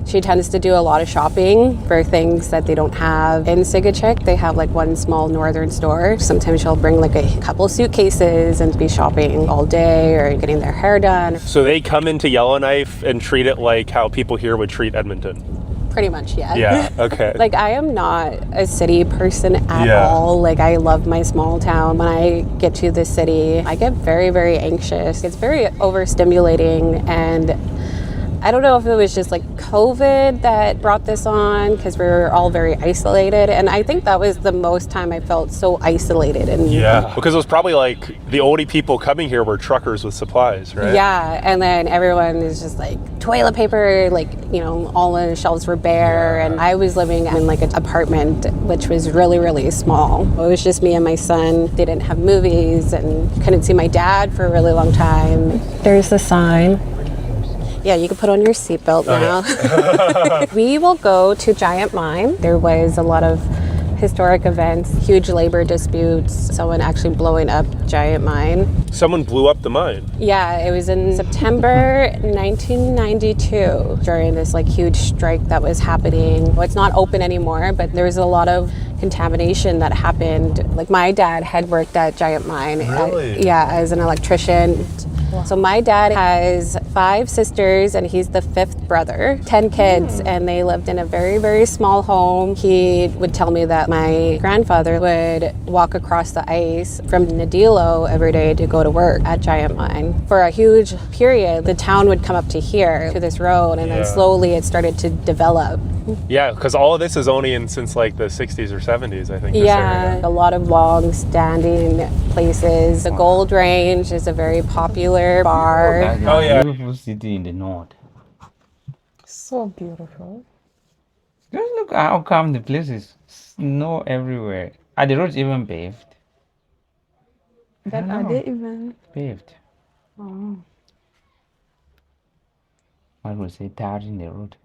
she tends to do a lot of shopping for things that they don't have in Sigachik. They have like one small northern store. Sometimes she'll bring like a couple suitcases and be shopping all day or getting their hair done.
So they come into Yellowknife and treat it like how people here would treat Edmonton.
Pretty much, yeah.
Yeah, okay.
Like I am not a city person at
Yeah.
all. Like I love my small town. When I get to the city, I get very, very anxious. It's very overstimulating, and I don't know if it was just like COVID that brought this on because we were all very isolated, and I think that was the most time I felt so isolated. And
Yeah, because it was probably like the only people coming here were truckers with supplies, right?
yeah, and then everyone is just like toilet paper, like all the shelves were bare, and I was living in like an apartment which was really, really small. It was just me and my son. They didn't have movies and couldn't see my dad for a really long time. There's the sign. Yeah, you can put on your seatbelt now. We will go to Giant Mine. There was a lot of historic events, huge labor disputes, someone actually blowing up Giant Mine.
Someone blew up the mine.
Yeah, it was in September 1992 during this like huge strike that was happening. Well, it's not open anymore, but there was a lot of contamination that happened. Like my dad had worked at Giant Mine.
Really?
As an electrician. So my dad has 5 sisters and he's the 5th brother, 10 kids, and they lived in a very, very small home. He would tell me that my grandfather would walk across the ice from Nadilo every day to go to work at Giant Mine. For a huge period, the town would come up to here, to this road, and then slowly it started to develop.
Yeah, because all of this is only since like the 60s or 70s, I think. This
Yeah,
area.
a lot of long-standing places. The Gold Range is a very popular bar.
That's
Oh,
a
yeah.
beautiful city in the north.
So beautiful.
Just look how calm the place is. Snow everywhere. Are the roads even paved?
But are they even?
Paved.
Oh.
I would say tarred in the road.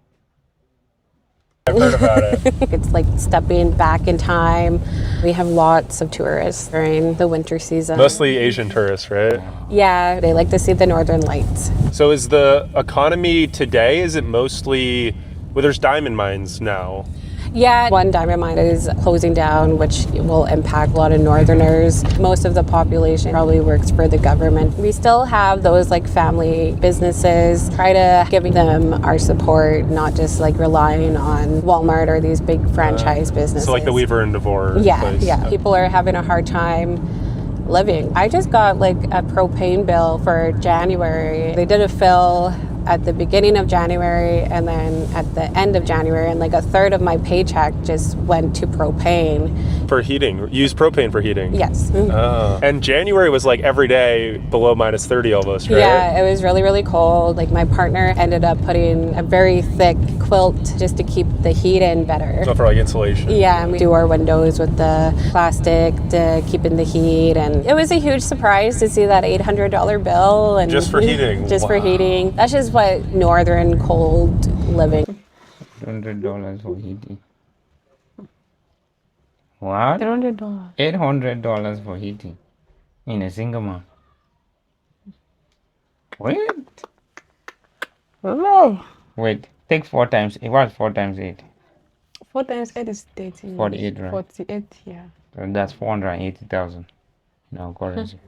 I've heard about it.
It's like stepping back in time. We have lots of tourists during the winter season.
Mostly Asian tourists, right?
Yeah, they like to see the northern lights.
So is the economy today, is it mostly, well, there's diamond mines now.
Yeah, one diamond mine is closing down, which will impact a lot of northerners. Most of the population probably works for the government. We still have those like family businesses. Try to giving them our support, not just like relying on Walmart or these big franchise businesses.
So like the Weaver and DeVore
Yeah,
place.
yeah. People are having a hard time living. I just got like a propane bill for January. They did a fill at the beginning of January and then at the end of January, and like a third of my paycheck just went to propane.
For heating, use propane for heating.
Yes.
And January was like every day below -30 almost, right?
Yeah, it was really, really cold. Like my partner ended up putting a very thick quilt just to keep the heat in better.
So for like insulation.
Yeah, and we do our windows with the plastic to keep in the heat. And it was a huge surprise to see that $800 bill. And
Just for heating?
Just for heating. That's just what northern cold living.
$100 for heating. What?
$300.
$800 for heating in a single month. Wait.
Oh,
Wait. Take 4 times. What's 4 times 8?
4 times 8 is 30.
48, right?
48, yeah.
So that's 480,000. No currency.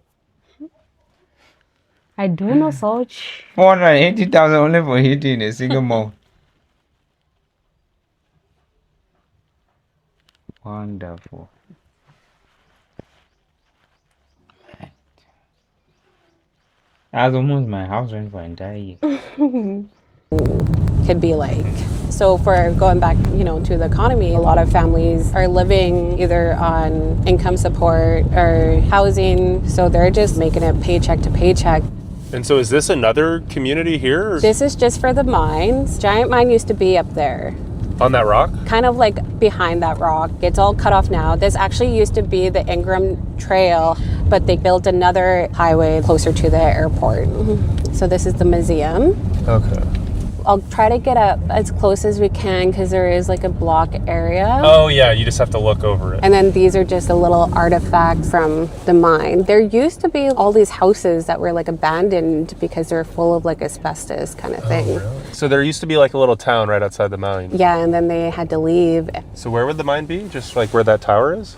I do not such.
480,000 only for heating in a single month. Wonderful. That's almost my house rent for an entire year.
Could be like. So for going back, to the economy, a lot of families are living either on income support or housing, so they're just making it paycheck to paycheck.
And so is this another community here? Or
This is just for the mines. Giant mine used to be up there,
on that rock?
kind of like behind that rock. It's all cut off now. This actually used to be the Ingram Trail, but they built another highway closer to the airport. So this is the museum.
Okay.
I'll try to get up as close as we can because there is like a block area.
Oh yeah, you just have to look over it.
And then these are just a little artifact from the mine. There used to be all these houses that were like abandoned because they're full of like asbestos kind of thing.
So there used to be like a little town right outside the mine.
Yeah, and then they had to leave.
So where would the mine be? Just like where that tower is?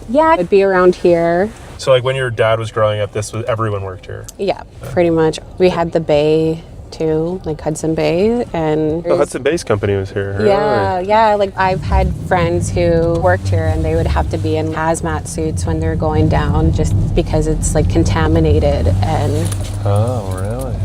Yeah, it'd be around here.
So like when your dad was growing up, everyone worked here.
Yeah, pretty much. We had the bay too, like Hudson Bay, and
The Hudson Base Company was here.
yeah, like I've had friends who worked here and they would have to be in hazmat suits when they're going down just because it's like contaminated. And
Oh, really?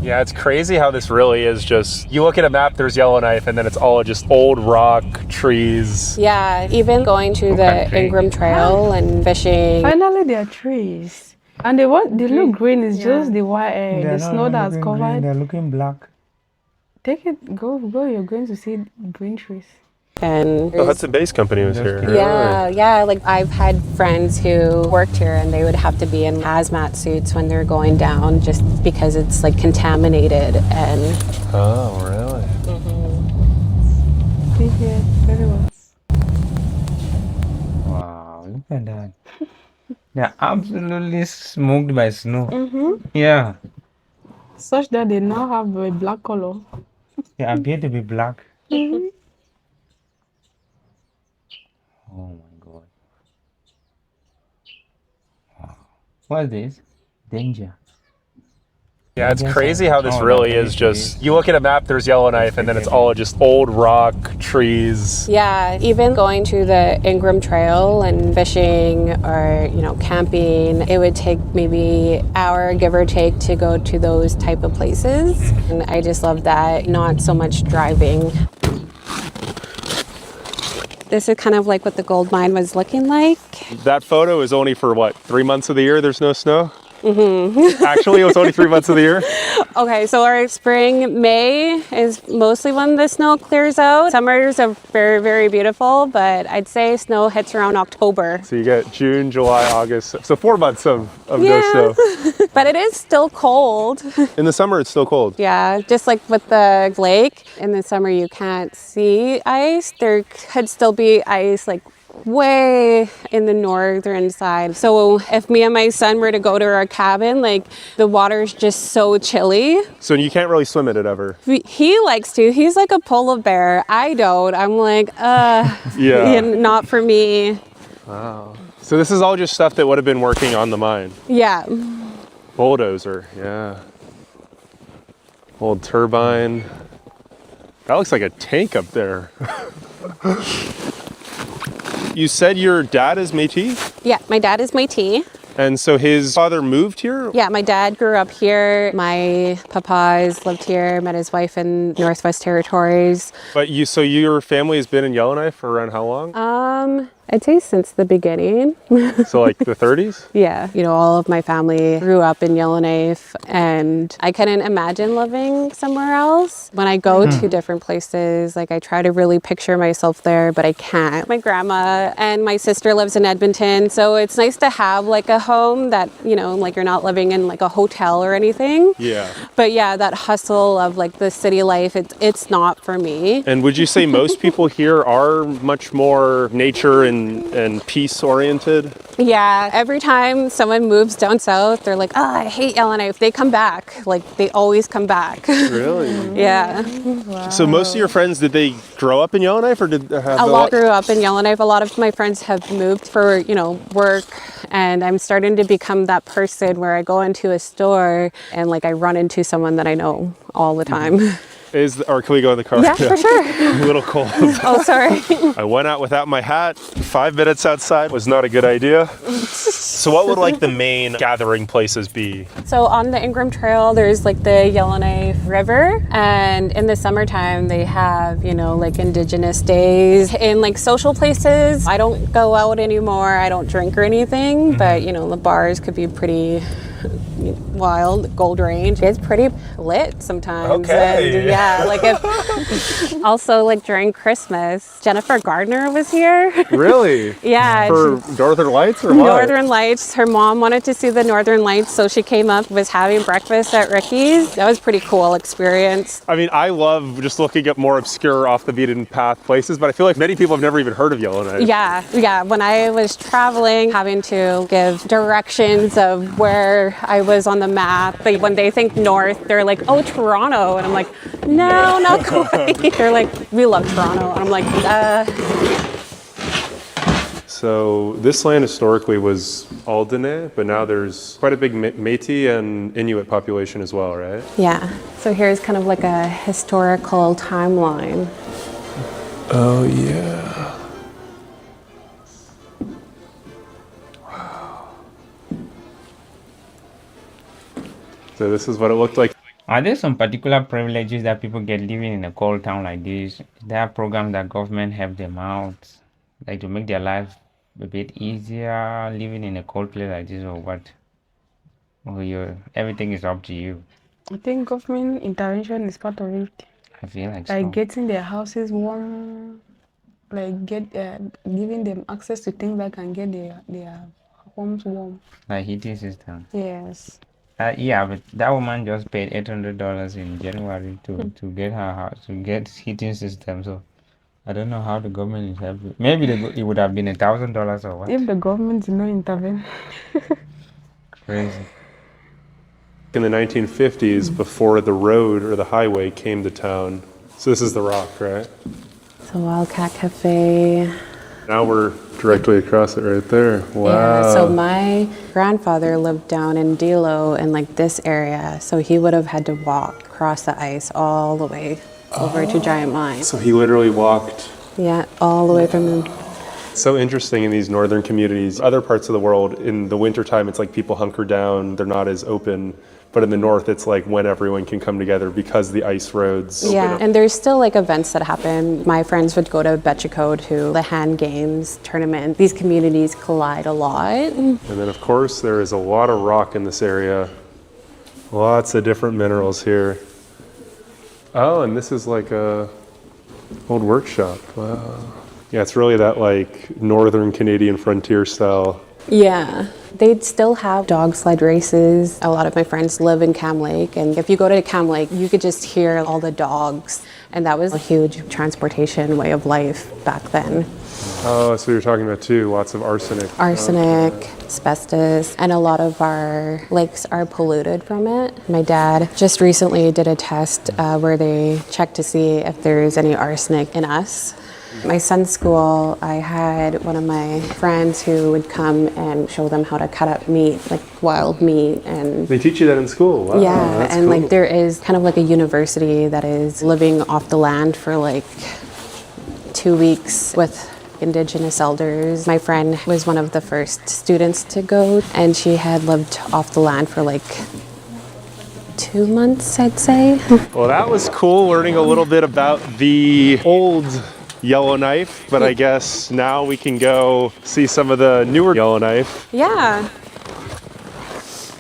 Yeah, it's crazy how this really is just, you look at a map, there's Yellowknife, and then it's all just old rock, trees.
yeah, even going to the Ingram Trail and fishing.
Finally, there are trees. And they look green. It's just the white, the snow that's covered.
They're looking black.
Take it, go. You're going to see green trees.
And
The Hudson Base Company was here.
yeah, like I've had friends who worked here and they would have to be in hazmat suits when they're going down just because it's like contaminated. And
Oh, really?
Yeah, very well.
Wow, look at that. They're absolutely smoked by snow. Yeah,
Such that they now have a black color.
they appear to be black. Oh my god. Wow. What is this? Danger.
Yeah, it's crazy how this really is just, you look at a map, there's Yellowknife, and then it's all just old rock, trees.
yeah, even going to the Ingram Trail and fishing or, camping, it would take maybe an hour, give or take, to go to those type of places. And I just love that, not so much driving. This is kind of like what the gold mine was looking like.
That photo is only for what, 3 months of the year there's no snow? Actually, it was only 3 months of the year.
Okay, so our spring, May is mostly when the snow clears out. Summers are very, very beautiful, but I'd say snow hits around October.
So you get June, July, August. So 4 months of no
Yeah.
snow.
But it is still cold.
In the summer, it's still cold.
Yeah, just like with the lake, in the summer you can't see ice. There could still be ice like way in the northern side. So if me and my son were to go to our cabin, like the water's just so chilly.
So you can't really swim in it ever.
He likes to. He's like a polar bear. I don't. I'm like,
Yeah.
not for me.
Wow. So this is all just stuff that would have been working on the mine.
Yeah.
Bulldozer, yeah. Old turbine. That looks like a tank up there. You said your dad is Métis?
Yeah, my dad is Métis.
And so his father moved here?
Yeah, my dad grew up here. My papa's lived here, met his wife in Northwest Territories.
But so your family has been in Yellowknife for around how long?
I'd say since the beginning.
So like the 30s?
Yeah, you know, all of my family grew up in Yellowknife, and I couldn't imagine living somewhere else. When I go to different places, like I try to really picture myself there, but I can't. My grandma and my sister lives in Edmonton, so it's nice to have like a home that, you know, like you're not living in like a hotel or anything.
Yeah.
But yeah, that hustle of like the city life, it's not for me.
And would you say most people here are much more nature and peace oriented?
Yeah, every time someone moves down south, they're like, oh, I hate Yellowknife. They come back. Like, they always come back.
Really?
Yeah.
Wow.
So most of your friends, did they grow up in Yellowknife or did have
A lot grew up in Yellowknife. A lot of my friends have moved for, you know, work. And I'm starting to become that person where I go into a store and like I run into someone that I know all the time.
Or can we go in the car?
Yeah, for sure.
A little cold.
Oh, sorry.
I went out without my hat. 5 minutes outside was not a good idea. So what would like the main gathering places be?
So on the Ingram Trail, there's like the Yellowknife River, and in the summertime they have, you know, like Indigenous days. In like social places, I don't go out anymore. I don't drink or anything, but you know, the bars could be pretty wild. Gold Range is pretty lit sometimes.
Okay.
And yeah, like if also like during Christmas, Jennifer Gardner was here.
Really?
Yeah.
For Northern Lights or what?
Northern Lights. Her mom wanted to see the Northern Lights, so she came up, was having breakfast at Ricky's. That was a pretty cool experience.
I mean, I love just looking at more obscure, off the beaten path places, but I feel like many people have never even heard of Yellowknife.
Yeah. When I was traveling, having to give directions of where I was on the map, but when they think north, they're like, oh, Toronto. And I'm like, no, not quite. They're like, we love Toronto. And I'm like,
So this land historically was Alderney, but now there's quite a big Métis and Inuit population as well, right?
Yeah. So here's kind of like a historical timeline.
Oh, yeah. Wow. So this is what it looked like.
Are there some particular privileges that people get living in a cold town like this? There are programs that government help them out, like to make their life a bit easier living in a cold place like this, or what? Or everything is up to you.
I think government intervention is part of it.
I feel like
Like
so.
getting their houses warm, like giving them access to things that can get their homes warm.
Like heating system.
Yes.
Yeah, but that woman just paid $800 in January to get her house, to get heating system. So I don't know how the government is helping. Maybe it would have been $1,000 or what?
If the government did not intervene.
Crazy.
In the 1950s, before the road or the highway came to town. So this is the rock, right?
So Wildcat Cafe.
Now we're directly across it right there. Wow.
Yeah, so my grandfather lived down in Delo in like this area, so he would have had to walk across the ice all the way over to Giant Mine.
So he literally walked.
Yeah, all the way from the...
So interesting in these northern communities. Other parts of the world, in the wintertime, it's like people hunker down, they're not as open. But in the north, it's like when everyone can come together because the ice roads.
Yeah, and there's still like events that happen. My friends would go to Betchico to the hand games tournament. These communities collide a lot.
And then of course, there is a lot of rock in this area. Lots of different minerals here. Oh, and this is like a old workshop. Wow. Yeah, it's really that like northern Canadian frontier style.
Yeah, they'd still have dog sled races. A lot of my friends live in Cam Lake, and if you go to Cam Lake, you could just hear all the dogs. And that was a huge transportation way of life back then.
Oh, so you're talking about too, lots of arsenic.
Arsenic, asbestos, and a lot of our lakes are polluted from it. My dad just recently did a test where they checked to see if there's any arsenic in us. My son's school, I had one of my friends who would come and show them how to cut up meat, like wild meat. And
They teach you that in school? Wow,
yeah,
that's
and
cool.
like there is kind of like a university that is living off the land for like 2 weeks with, Indigenous elders. My friend was one of the first students to go, and she had lived off the land for like 2 months, I'd say.
Well, that was cool learning a little bit about the old Yellowknife, but I guess now we can go see some of the newer Yellowknife.
Yeah.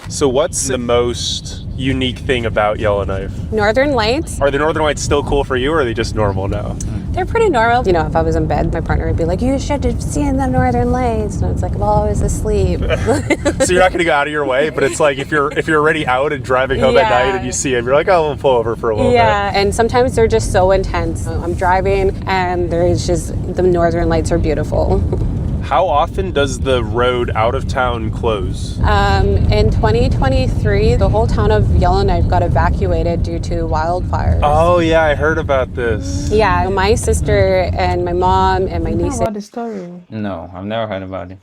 So what's the most unique thing about Yellowknife?
Northern Lights.
Are the Northern Lights still cool for you, or are they just normal now?
They're pretty normal. You know, if I was in bed, my partner would be like, you should have seen the Northern Lights. And it's like, well, I was asleep.
So you're not going to go out of your way, but it's like if you're already out and driving home at night and you see them, you're like, oh, we'll pull over for a little bit.
Yeah, and sometimes they're just so intense. I'm driving and there's just, the Northern Lights are beautiful.
How often does the road out of town close?
In 2023, the whole town of Yellowknife got evacuated due to wildfires.
Oh yeah, I heard about this.
Yeah, my sister and my mom and my
You know
niece.
about the story?
No, I've never heard about it.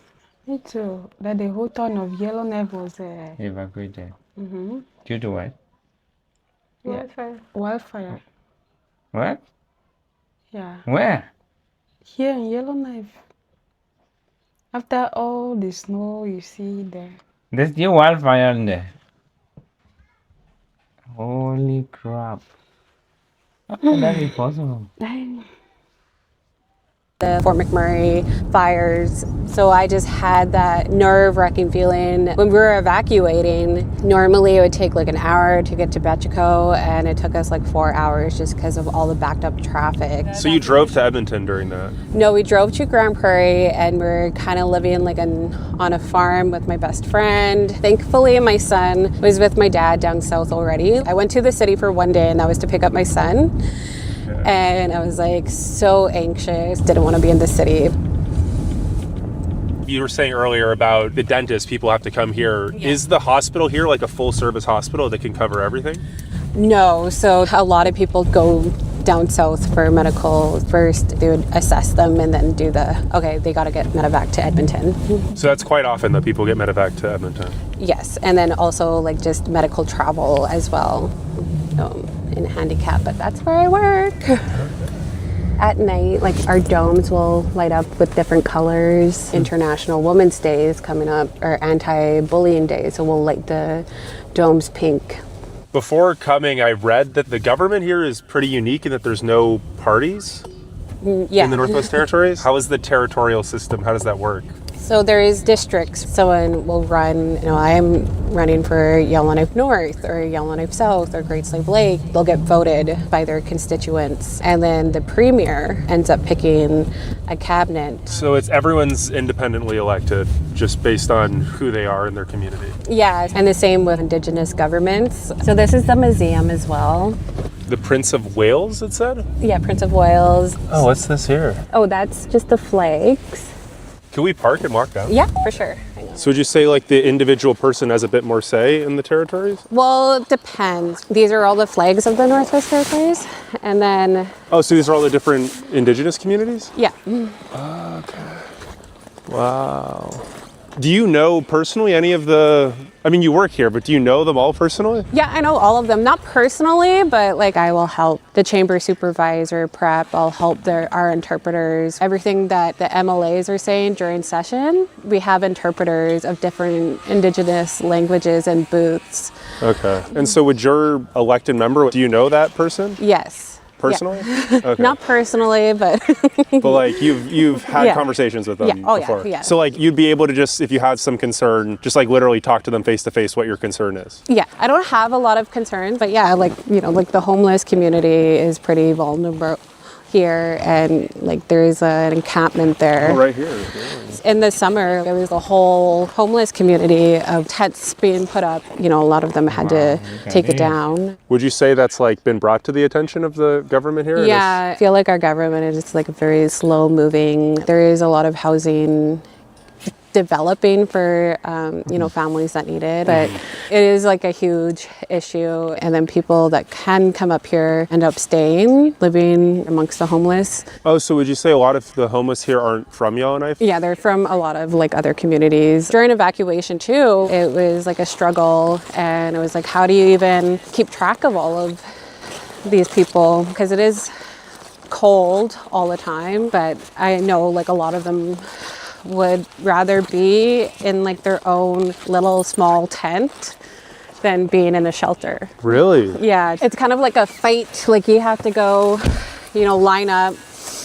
Me too. That the whole town of Yellowknife was
Evacuated. Due to what?
wildfire.
What?
Yeah.
Where?
Here in Yellowknife. After all the snow you see there.
There's still wildfire in there. Holy crap. How can that be possible?
The Fort McMurray fires. So I just had that nerve-wracking feeling. When we were evacuating, normally it would take like an hour to get to Betchico, and it took us like 4 hours just because of all the backed up traffic.
So you drove to Edmonton during that?
No, we drove to Grand Prairie, and we're kind of living like on a farm with my best friend. Thankfully, my son was with my dad down south already. I went to the city for one day, and that was to pick up my son. And I was like so anxious, didn't want to be in the city.
You were saying earlier about the dentist, people have to come here.
Yeah.
Is the hospital here like a full service hospital that can cover everything?
No, so a lot of people go down south for medical. First, they would assess them and then do they got to get medevac to Edmonton.
So that's quite often that people get medevac to Edmonton.
Yes, and then also like just medical travel as well. In handicap, but that's where I work. At night, like our domes will light up with different colors. International Women's Day is coming up, or Anti-Bullying Day, so we'll light the domes pink.
Before coming, I read that the government here is pretty unique in that there's no parties
Yeah.
in the Northwest Territories. How is the territorial system? How does that work?
So there is districts. Someone will run, I'm running for Yellowknife North or Yellowknife South or Great Slave Lake. They'll get voted by their constituents. And then the premier ends up picking a cabinet.
So it's everyone's independently elected just based on who they are in their community.
Yeah, and the same with Indigenous governments. So this is the museum as well.
The Prince of Wales, it said?
Yeah, Prince of Wales.
Oh, what's this here?
Oh, that's just the flags.
Can we park and walk down?
Yeah, for sure.
So would you say like the individual person has a bit more say in the territories?
Well, it depends. These are all the flags of the Northwest Territories. And then...
Oh, so these are all the different Indigenous communities?
Yeah.
Okay. Wow. Do you know personally any of the... I mean, you work here, but do you know them all personally?
Yeah, I know all of them. Not personally, but like I will help the chamber supervisor prep. I'll help our interpreters. Everything that the MLAs are saying during session, we have interpreters of different Indigenous languages and booths.
Okay. And so would your elected member, do you know that person
Yes.
personally?
Yeah.
Okay.
Not personally, but
But like you've had
Yeah.
conversations with them
Yeah. Oh, yeah.
before.
Yeah.
So like you'd be able to just, if you had some concern, just like literally talk to them face to face what your concern is.
yeah, I don't have a lot of concerns, but yeah, like the homeless community is pretty vulnerable here, and like there's an encampment there.
Oh, right here.
In the summer, there was a whole homeless community of tents being put up. A lot of them had to take it down.
Would you say that's like been brought to the attention of the government here?
Yeah, I feel like our government is like very slow moving. There is a lot of housing developing for families that need it, but it is like a huge issue. And then people that can come up here end up staying, living amongst the homeless.
Oh, so would you say a lot of the homeless here aren't from Yellowknife?
Yeah, they're from a lot of like other communities. During evacuation too, it was like a struggle, and it was like, how do you even keep track of all of these people? Because it is cold all the time, but I know like a lot of them would rather be in like their own little small tent than being in a shelter.
Really?
Yeah, it's kind of like a fight. Like you have to go, line up,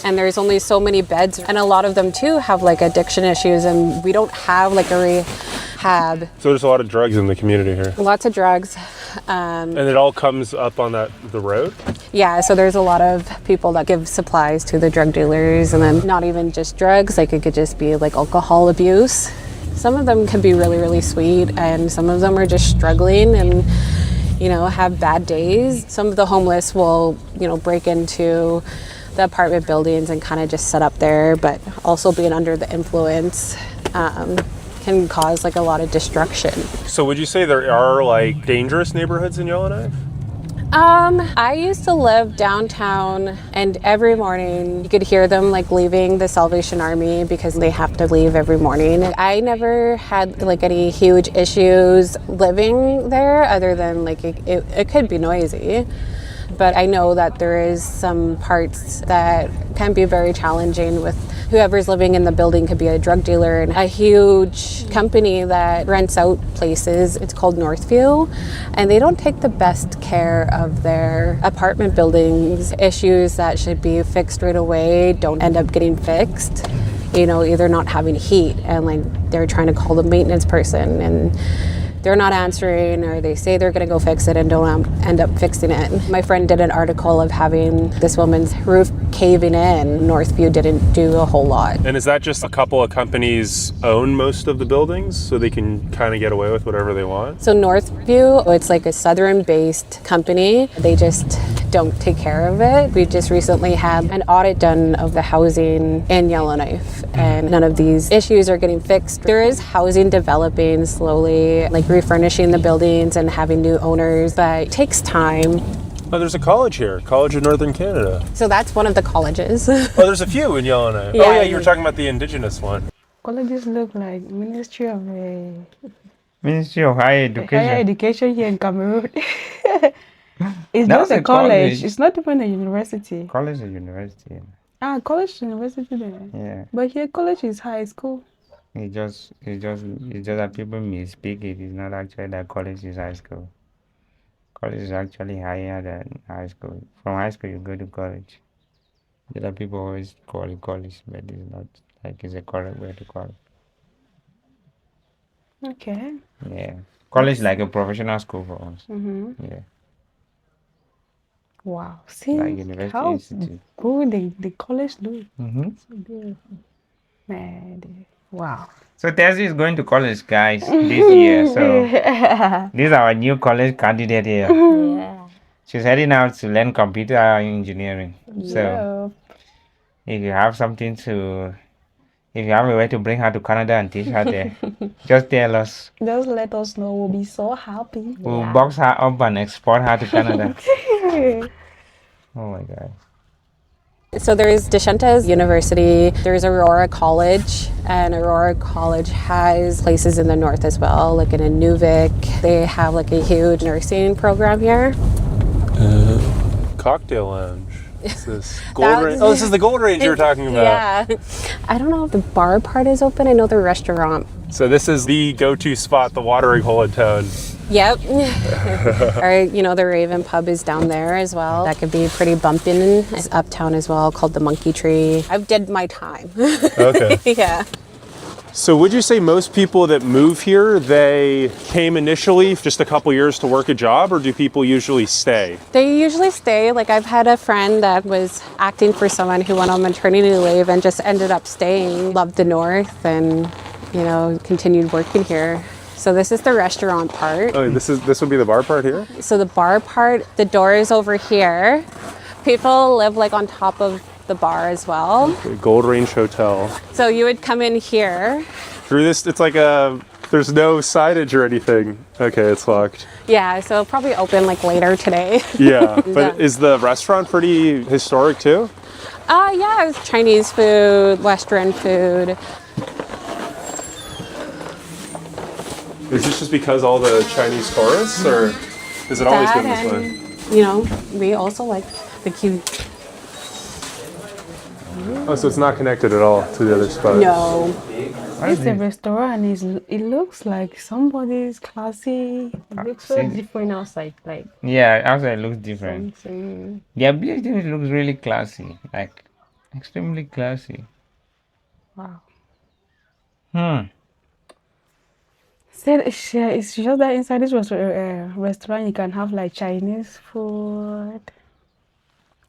and there's only so many beds. And a lot of them too have like addiction issues, and we don't have like a rehab.
So there's a lot of drugs in the community here.
Lots of drugs.
And it all comes up on the road?
Yeah, so there's a lot of people that give supplies to the drug dealers, and then not even just drugs, like it could just be like alcohol abuse. Some of them can be really, really sweet, and some of them are just struggling and, have bad days. Some of the homeless will, break into the apartment buildings and kind of just set up there, but also being under the influence can cause like a lot of destruction.
So would you say there are like dangerous neighborhoods in Yellowknife?
I used to live downtown, and every morning you could hear them like leaving the Salvation Army because they have to leave every morning. I never had like any huge issues living there other than like it could be noisy. But I know that there is some parts that can be very challenging with whoever's living in the building. Could be a drug dealer, and a huge company that rents out places. It's called Northview, and they don't take the best care of their apartment buildings. Issues that should be fixed right away don't end up getting fixed. Either not having heat, and like they're trying to call the maintenance person and they're not answering, or they say they're going to go fix it and don't end up fixing it. My friend did an article of having this woman's roof caving in. Northview didn't do a whole lot.
And is that just a couple of companies own most of the buildings so they can kind of get away with whatever they want?
So Northview, it's like a southern-based company. They just don't take care of it. We just recently had an audit done of the housing in Yellowknife, and none of these issues are getting fixed. There is housing developing slowly, like refurnishing the buildings and having new owners, but it takes time.
Oh, there's a college here, College of Northern Canada.
So that's one of the colleges.
Oh, there's a few in Yellowknife.
Yeah.
Oh yeah, you were talking about the indigenous one.
Colleges look like Ministry of
Ministry of Higher Education.
Higher Education here in Cameroon. It's
That's
just a
a
college.
college.
It's not even a university.
College or university.
College university there.
Yeah.
But here college is high school.
It's just that people misspeak it. It's not actually that college is high school. College is actually higher than high school. From high school you go to college. The other people always call it college, but it's not like it's a correct way to call it.
Okay.
Yeah. College is like a professional school for us. Yeah.
Wow. See
Like University
how
Institute.
good the college look.
Mm-hmm.
So beautiful. Man, wow.
So Tessie is going to college, guys, this year. So this is our new college candidate here.
Yeah.
She's heading out to learn computer engineering. So
Yeah.
if you have if you have a way to bring her to Canada and teach her there, just tell us.
Just let us know. We'll be so happy.
We'll box her up and export her to Canada. Oh my God.
So there's Deschentes University, there's Aurora College, and Aurora College has places in the north as well, like in Inuvik. They have like a huge nursing program here.
Cocktail lounge. What's this?
That
Range.
was-
Oh, this is the Gold Range you were talking about.
Yeah. I don't know if the bar part is open. I know the restaurant.
So this is the go-to spot, the watering hole in town.
Yep. Or, the Raven pub is down there as well. That could be pretty bumping. It's uptown as well, called the Monkey Tree. I've did my time.
Okay.
Yeah.
So would you say most people that move here, they came initially just a couple years to work a job, or do people usually stay?
They usually stay. Like I've had a friend that was acting for someone who went on maternity leave and just ended up staying. Loved the north and, continued working here. So this is the restaurant part.
Oh, this would be the bar part here?
So the bar part, the door is over here. People live like on top of the bar as well.
The Gold Range Hotel.
So you would come in here.
Through this, it's like there's no signage or anything. Okay, it's locked.
Yeah, so it'll probably open like later today.
Yeah, but
Yeah.
is the restaurant pretty historic too?
Yeah, it's Chinese food, Western food.
Is this just because all the Chinese tourists, or has it always been this way?
We also like the cute.
Oh, so it's not connected at all to the other spots?
No.
It's a restaurant. It looks like somebody's classy.
It looks so different outside, like
Yeah, outside it looks different.
something.
Yeah, building looks really classy, like extremely classy.
Wow. Said it's just that inside this restaurant you can have like Chinese food,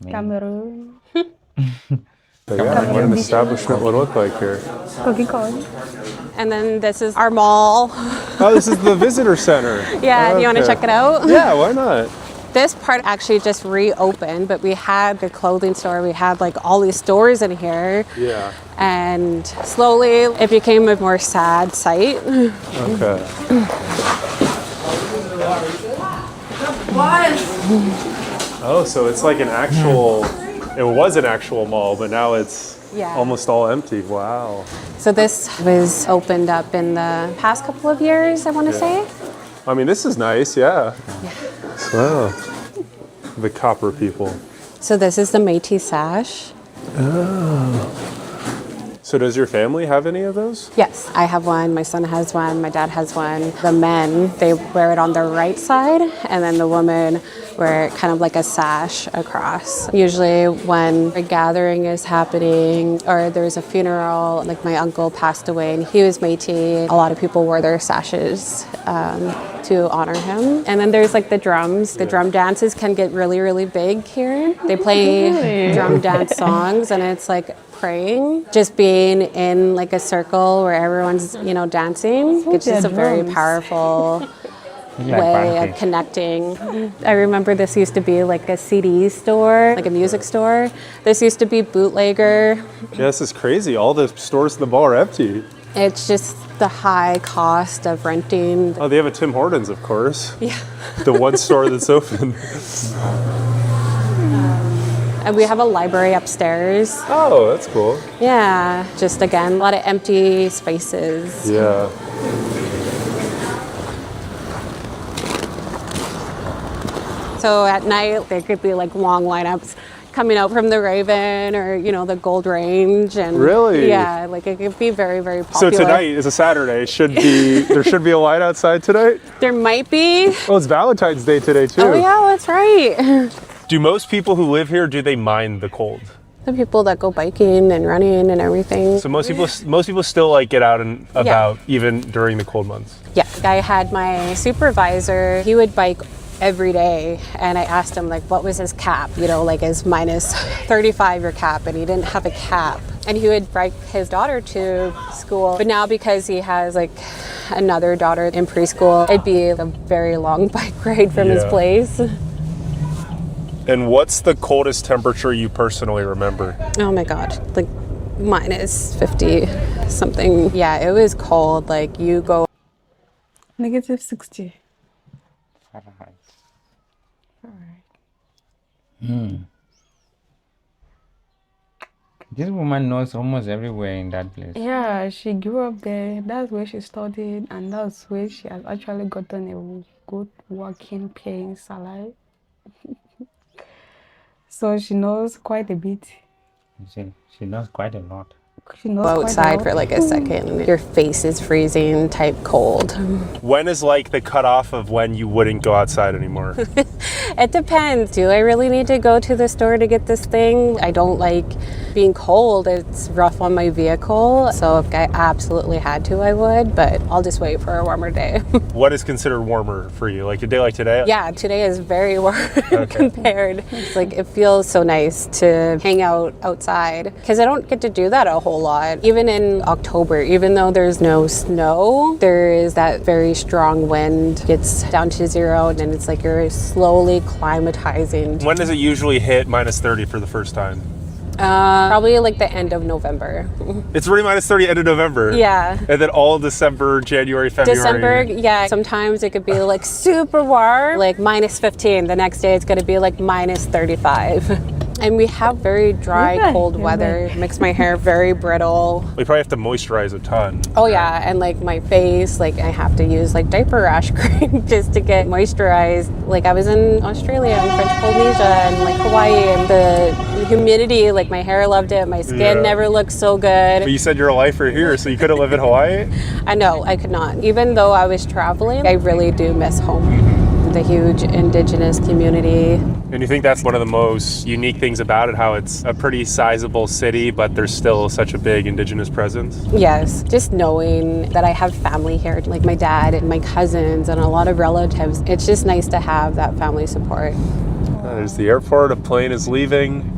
Cameroon,
So yeah, what an establishment would look like here.
cookie corn.
And then this is our mall.
Oh, this is the visitor center.
Yeah, do you want to
Okay.
check it out?
Yeah, why not?
This part actually just reopened, but we had the clothing store. We had like all these stores in here.
Yeah.
And slowly it became a more sad sight.
Okay. Oh, so it's like an actual, it was an actual mall, but now it's
Yeah.
almost all empty. Wow.
So this was opened up in the past couple of years, I want to say.
I mean, this is nice, yeah. Wow. The copper people.
So this is the Métis sash.
So does your family have any of those?
Yes, I have one, my son has one, my dad has one. The men, they wear it on their right side, and then the women wear it kind of like a sash across. Usually when a gathering is happening or there's a funeral, like my uncle passed away and he was Métis, a lot of people wore their sashes to honor him. And then there's like the drums. The drum dances can get really, really big here. They play drum dance songs and it's like praying, just being in like a circle where everyone's, you know, dancing. It's just a very powerful way of connecting. I remember this used to be like a CD store, like a music store. This used to be Bootlegger.
Yeah, this is crazy. All the stores in the mall are empty.
It's just the high cost of renting.
Oh, they have a Tim Hortons, of course.
Yeah.
The one store that's open.
And we have a library upstairs.
Oh, that's cool.
Yeah, just again, a lot of empty spaces.
Yeah.
So at night, there could be like long lineups coming out from the Raven or, you know, the Gold Range. And
Really?
Yeah, like it could be very, very
So
popular.
tonight is a Saturday. There should be a line outside tonight?
There might be.
Oh, it's Valentine's Day today too.
Oh yeah, that's right.
Do most people who live here, do they mind the cold?
The people that go biking and running and everything.
So most people still like get out and about even during the cold months.
Yeah, I had my supervisor, he would bike every day, and I asked him like what was his cap, you know, like is minus 35 your cap, and he didn't have a cap. And he would bike his daughter to school, but now because he has like another daughter in preschool, it'd be a very long bike ride from his place.
And what's the coldest temperature you personally remember?
Oh my god, like minus 50 something. Yeah, it was cold. Like you go
Negative 60.
Fahrenheit. This woman knows almost everywhere in that place.
Yeah, she grew up there. That's where she studied, and that's where she has actually gotten a good working paying salary. So she knows quite a bit.
She knows quite a lot.
She knows
outside
quite a lot.
for like a second, your face is freezing type cold.
When is like the cutoff of when you wouldn't go outside anymore?
It depends. Do I really need to go to the store to get this thing? I don't like being cold. It's rough on my vehicle. So if I absolutely had to, I would, but I'll just wait for a warmer day.
What is considered warmer for you? Like a day like today?
Yeah, today is very warm compared. It's like it feels so nice to hang out outside because I don't get to do that a whole lot. Even in October, even though there's no snow, there is that very strong wind. It's down to zero and it's like you're slowly climatizing.
When does it usually hit minus 30 for the first time?
Probably like the end of November.
It's already minus 30 end of November.
Yeah.
And then all December, January, February.
December, yeah. Sometimes it could be like super warm, like minus 15. The next day it's going to be like minus 35. And we have very dry,
Yeah,
cold
yeah,
weather. Makes my hair very brittle.
We probably have to moisturize a ton.
Oh yeah, and like my face, like I have to use like diaper rash cream just to get moisturized. Like I was in Australia and French Polynesia and like Hawaii, and the humidity, like my hair loved it. My skin never looked so good.
But you said you're a lifer here, so you couldn't live in Hawaii?
I know, I could not. Even though I was traveling, I really do miss home. The huge indigenous community.
And you think that's one of the most unique things about it, how it's a pretty sizable city, but there's still such a big indigenous presence?
Yes, just knowing that I have family here, like my dad and my cousins and a lot of relatives. It's just nice to have that family support.
There's the airport, a plane is leaving.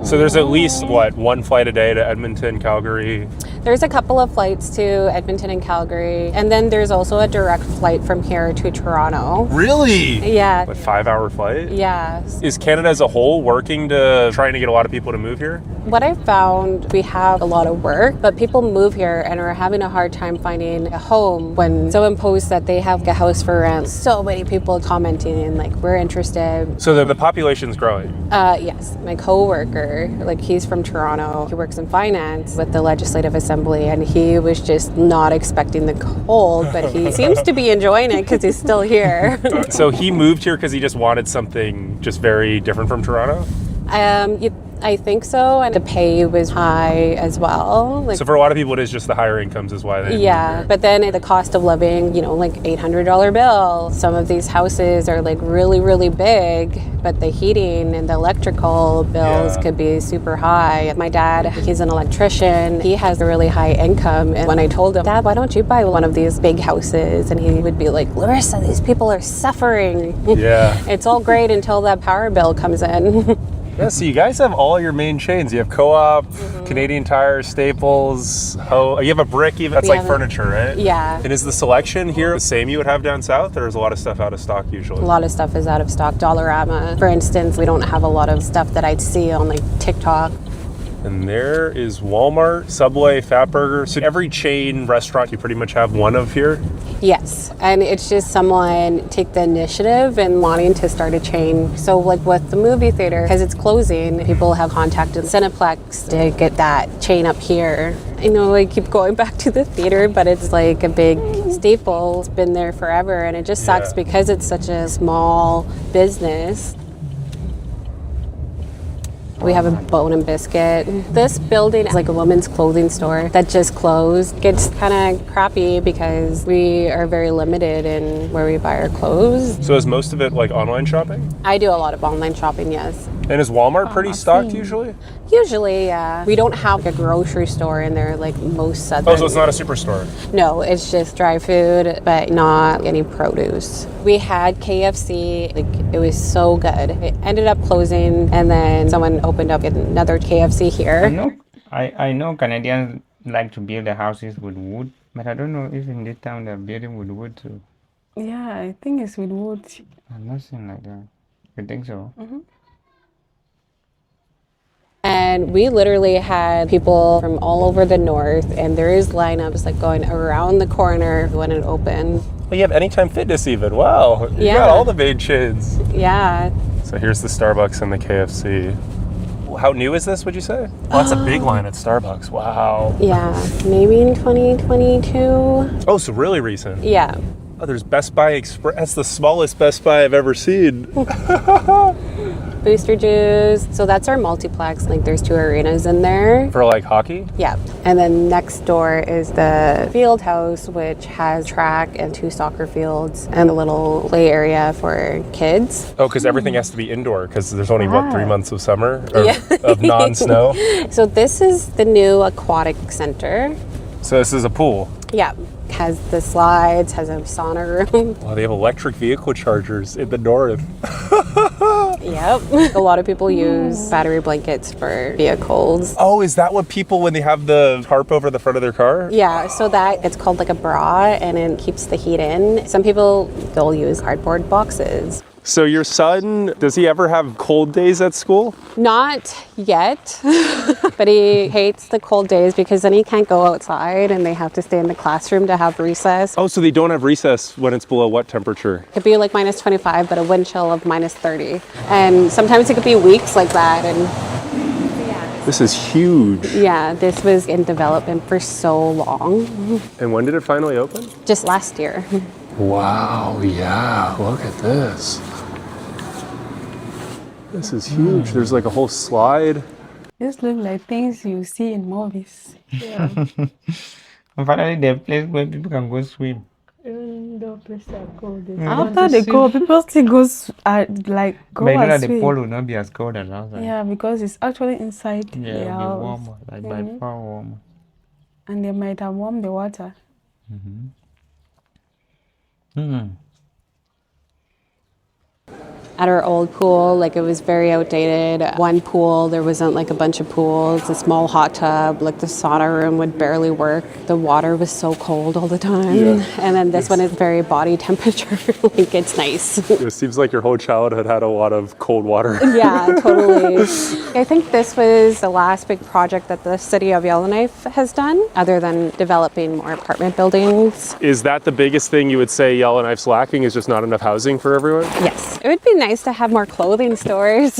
So there's at least, what, one flight a day to Edmonton, Calgary?
There's a couple of flights to Edmonton and Calgary, and then there's also a direct flight from here to Toronto.
Really?
Yeah.
What, 5-hour flight?
Yeah.
Is Canada as a whole working to trying to get a lot of people to move here?
What I found, we have a lot of work, but people move here and are having a hard time finding a home when someone posts that they have a house for rent. So many people commenting and like, we're interested.
So the population's growing?
Yes, my co-worker, like he's from Toronto. He works in finance with the Legislative Assembly, and he was just not expecting the cold, but he seems to be enjoying it because he's still here.
So he moved here because he just wanted something just very different from Toronto?
I think so, and the pay was high as well. Like,
So for a lot of people, it is just the higher incomes is why they move
yeah,
here.
but then the cost of living, you know, like $800 bill. Some of these houses are like really, really big, but the heating and the electrical bills could be super high. My dad, he's an electrician. He has a really high income. And when I told him, Dad, why don't you buy one of these big houses? And he would be like, Larissa, these people are suffering.
Yeah.
It's all great until that power bill comes in.
Yeah, so you guys have all your main chains. You have Co-op, Canadian Tire, Staples, Ho. You have a brick even. That's
We
like
have
furniture, right?
Yeah.
And is the selection here the same you would have down south, or is a lot of stuff out of stock usually?
A lot of stuff is out of stock. Dollarama, for instance, we don't have a lot of stuff that I'd see on like TikTok.
And there is Walmart, Subway, Fatburger. So every chain restaurant you pretty much have one of here?
Yes, and it's just someone take the initiative and wanting to start a chain. So like with the movie theater, because it's closing, people have contacted Cineplex to get that chain up here. I know I keep going back to the theater, but it's like a big staple. It's been there forever, and it just sucks because it's such a small business. We have a Bone and Biscuit. This building is like a women's clothing store that just closed. It's kind of crappy because we are very limited in where we buy our clothes.
So is most of it like online shopping?
I do a lot of online shopping, yes.
And is Walmart pretty stocked usually?
Usually, yeah. We don't have a grocery store in there like most southern.
Oh, so it's not a superstore?
No, it's just dry food, but not any produce. We had KFC, like it was so good. It ended up closing, and then someone opened up another KFC here.
I know Canadians like to build their houses with wood, but I don't know if in this town they're building with wood too.
Yeah, I think it's with wood.
I've not seen like that. You think so?
And we literally had people from all over the north, and there is lineups like going around the corner when it opened.
Well, you have Anytime Fitness even. Wow. You
Yeah.
got all the main chains.
Yeah.
So here's the Starbucks and the KFC. How new is this, would you say? Oh, that's a big line at Starbucks. Wow.
Yeah, maybe in 2022.
Oh, so really recent.
Yeah.
Oh, there's Best Buy Express. That's the smallest Best Buy I've ever seen.
Booster Juice. So that's our multiplex. Like there's 2 arenas in there.
For like hockey?
Yeah. And then next door is the field house, which has track and 2 soccer fields and a little play area for kids.
Oh, because everything has to be indoor because there's only, what, 3 months of summer? Or
Yeah.
of non-snow?
So this is the new aquatic center.
So this is a pool.
Yeah. Has the slides, has a sauna room.
Wow, they have electric vehicle chargers in the north.
Yep. A lot of people use battery blankets for vehicles.
Oh, is that what people, when they have the tarp over the front of their car?
Yeah, so that it's called like a bra, and it keeps the heat in. Some people, they'll use cardboard boxes.
So your son, does he ever have cold days at school?
Not yet, but he hates the cold days because then he can't go outside and they have to stay in the classroom to have recess.
Oh, so they don't have recess when it's below what temperature?
It could be like minus 25, but a wind chill of minus 30. And sometimes it could be weeks like that. And
This is huge.
yeah, this was in development for so long,
And when did it finally open?
just last year.
Wow, yeah, look at this. This is huge. There's like a whole slide.
This look like things you see in movies.
And finally, the place where people can go swim.
Even the place that cold, they
After they go, people still go like go
But you know that
and
the
swim.
pool will not be as cold as outside.
Yeah, because it's actually inside
Yeah,
the
it'll be
house,
warmer, like by far warmer.
and they might have warmed the water.
At our old pool, like it was very outdated. One pool, there wasn't like a bunch of pools, a small hot tub, like the sauna room would barely work. The water was so cold all the time.
Yeah.
And then this one is very body temperature, like it's nice.
It seems like your whole childhood had a lot of cold water.
Yeah, totally. I think this was the last big project that the city of Yellowknife has done, other than developing more apartment buildings.
Is that the biggest thing you would say Yellowknife's lacking, is just not enough housing for everyone?
Yes, it would be nice to have more clothing stores.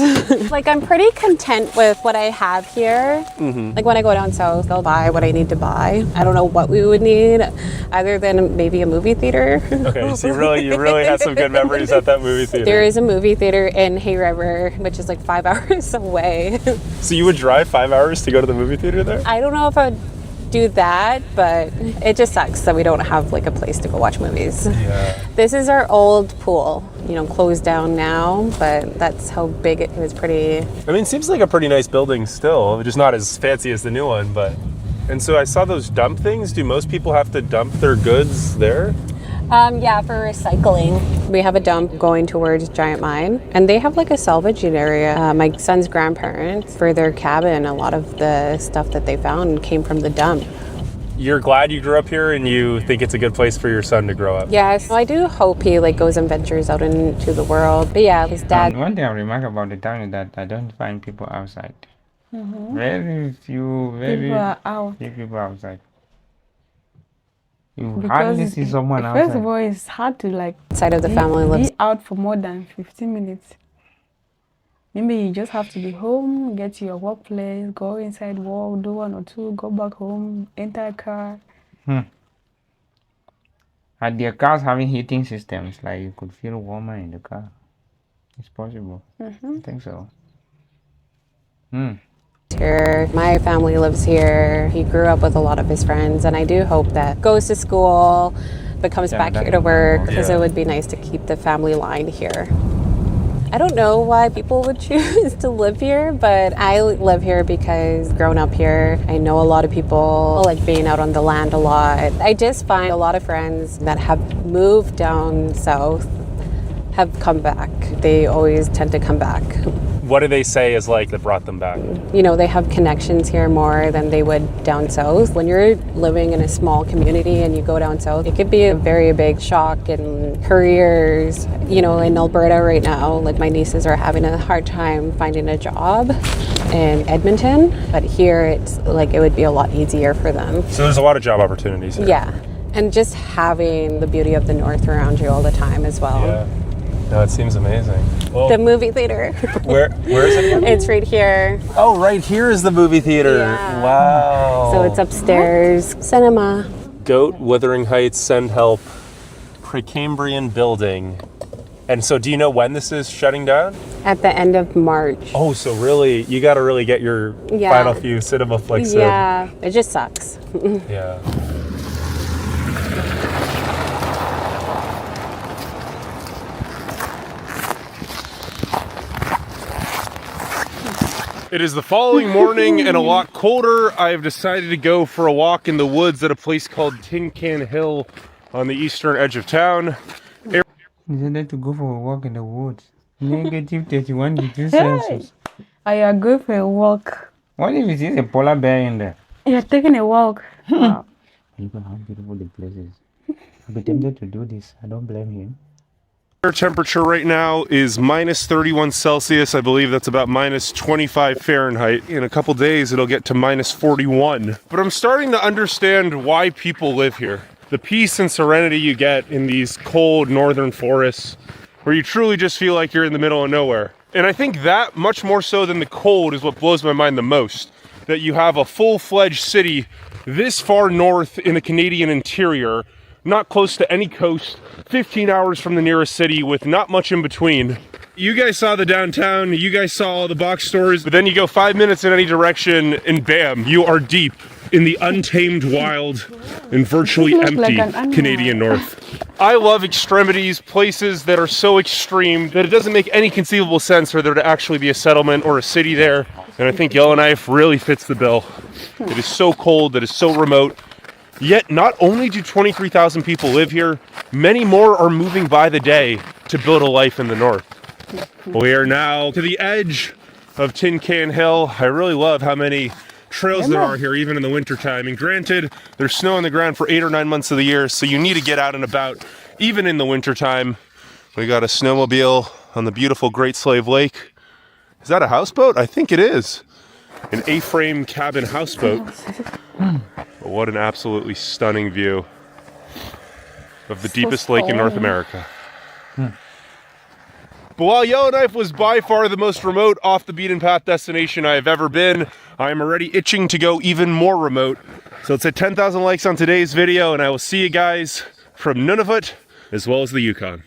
Like I'm pretty content with what I have here. Like when I go down south, I'll buy what I need to buy. I don't know what we would need other than maybe a movie theater.
Okay, so you really had some good memories at that movie theater.
There is a movie theater in Hay River, which is like 5 hours away.
So you would drive 5 hours to go to the movie theater there?
I don't know if I would do that, but it just sucks that we don't have like a place to go watch movies.
Yeah.
This is our old pool, you know, closed down now, but that's how big it was. Pretty.
I mean, it seems like a pretty nice building still, just not as fancy as the new one, but... And so I saw those dump things. Do most people have to dump their goods there?
Yeah, for recycling. We have a dump going towards Giant Mine, and they have like a salvaging area. My son's grandparents, for their cabin, a lot of the stuff that they found came from the dump.
You're glad you grew up here and you think it's a good place for your son to grow up?
Yes, I do hope he like goes and ventures out into the world. But yeah, his dad.
One thing I remark about the town is that I don't find people outside. Very few
People are out.
people outside. You
Because
hardly see someone
first
outside.
of all, it's hard to like
Side of the family lives.
be out for more than 15 minutes. Maybe you just have to be home, get to your workplace, go inside, walk, do one or two, go back home, enter a car.
Are their cars having heating systems? Like you could feel warmer in the car. It's possible. I think so.
Here, my family lives here. He grew up with a lot of his friends, and I do hope that goes to school, but comes back here to work, because it would be nice to keep the family line here. I don't know why people would choose to live here, but I live here because grown up here, I know a lot of people, like being out on the land a lot. I just find a lot of friends that have moved down south have come back. They always tend to come back.
What do they say is like that brought them back?
You know, they have connections here more than they would down south. When you're living in a small community and you go down south, it could be a very big shock in careers. You know, in Alberta right now, like my nieces are having a hard time finding a job in Edmonton, but here it's like it would be a lot easier for them.
So there's a lot of job opportunities here.
Yeah, and just having the beauty of the north around you all the time as well.
Yeah. No, it seems amazing. Well,
The movie theater.
where is it again?
It's right here.
Oh, right here is the movie theater.
Yeah.
Wow.
So it's upstairs. Cinema.
Goat, Wuthering Heights, Send Help, Precambrian Building. And so do you know when this is shutting down?
At the end of March.
Oh, so really, you got to really get your
Yeah.
final few cinema flicks in.
Yeah, it just sucks.
Yeah. It is the following morning and a lot colder. I have decided to go for a walk in the woods at a place called Tin Can Hill on the eastern edge of town.
Decided to go for a walk in the woods. Negative 31 degrees Celsius.
I agree for a walk.
What if it is a polar bear in there?
You're taking a walk. Wow.
Look at how beautiful the place is. I'll be tempted to do this. I don't blame him.
Air temperature right now is minus 31 Celsius. I believe that's about minus 25 Fahrenheit. In a couple days, it'll get to minus 41. But I'm starting to understand why people live here. The peace and serenity you get in these cold northern forests, where you truly just feel like you're in the middle of nowhere. And I think that, much more so than the cold, is what blows my mind the most. That you have a full-fledged city this far north in the Canadian interior, not close to any coast, 15 hours from the nearest city with not much in between. You guys saw the downtown, you guys saw all the box stores, but then you go 5 minutes in any direction and bam, you are deep in the untamed wild and virtually empty Canadian North. I love extremities, places that are so extreme that it doesn't make any conceivable sense for there to actually be a settlement or a city there. And I think Yellowknife really fits the bill. It is so cold, it is so remote. Yet not only do 23,000 people live here, many more are moving by the day to build a life in the north. We are now to the edge of Tin Can Hill. I really love how many trails there are here, even in the wintertime. And granted, there's snow on the ground for 8 or 9 months of the year, so you need to get out and about, even in the wintertime. We got a snowmobile on the beautiful Great Slave Lake. Is that a houseboat? I think it is. An A-frame cabin houseboat. But what an absolutely stunning view of the deepest lake in North America. But while Yellowknife was by far the most remote, off the beaten path destination I have ever been, I am already itching to go even more remote. So let's hit 10,000 likes on today's video, and I will see you guys from Nunavut as well as the Yukon.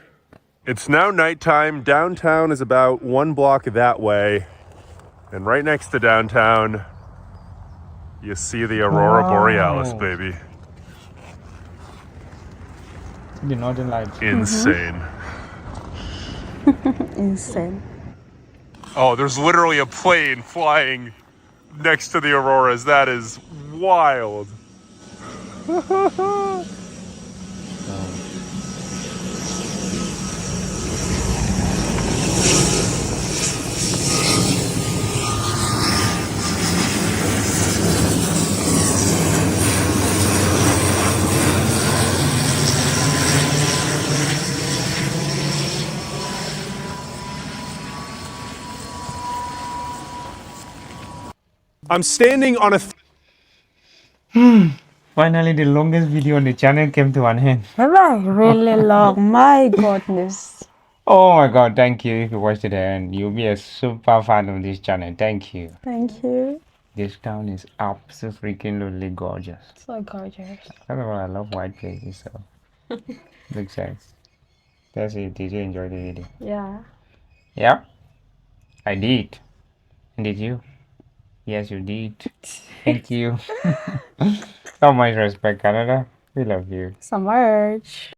It's now nighttime. Downtown is about 1 block that way. And right next to downtown, you see the Aurora Borealis, baby.
The Northern Lights.
Insane.
Insane.
Oh, there's literally a plane flying next to the Auroras. That is wild. I'm standing on a...
Finally, the longest video on the channel came to an end.
Really long. My goodness.
Oh my god, thank you if you watched it to the end. You'll be a super fan of this channel. Thank you.
Thank you.
This town is absolutely freaking gorgeous.
So gorgeous.
First of all, I love white places, so makes sense. That's it. Did you enjoy the video?
Yeah.
Yeah, I did. And did you? Yes, you did. Thank you. So much respect, Canada. We love you.
So much.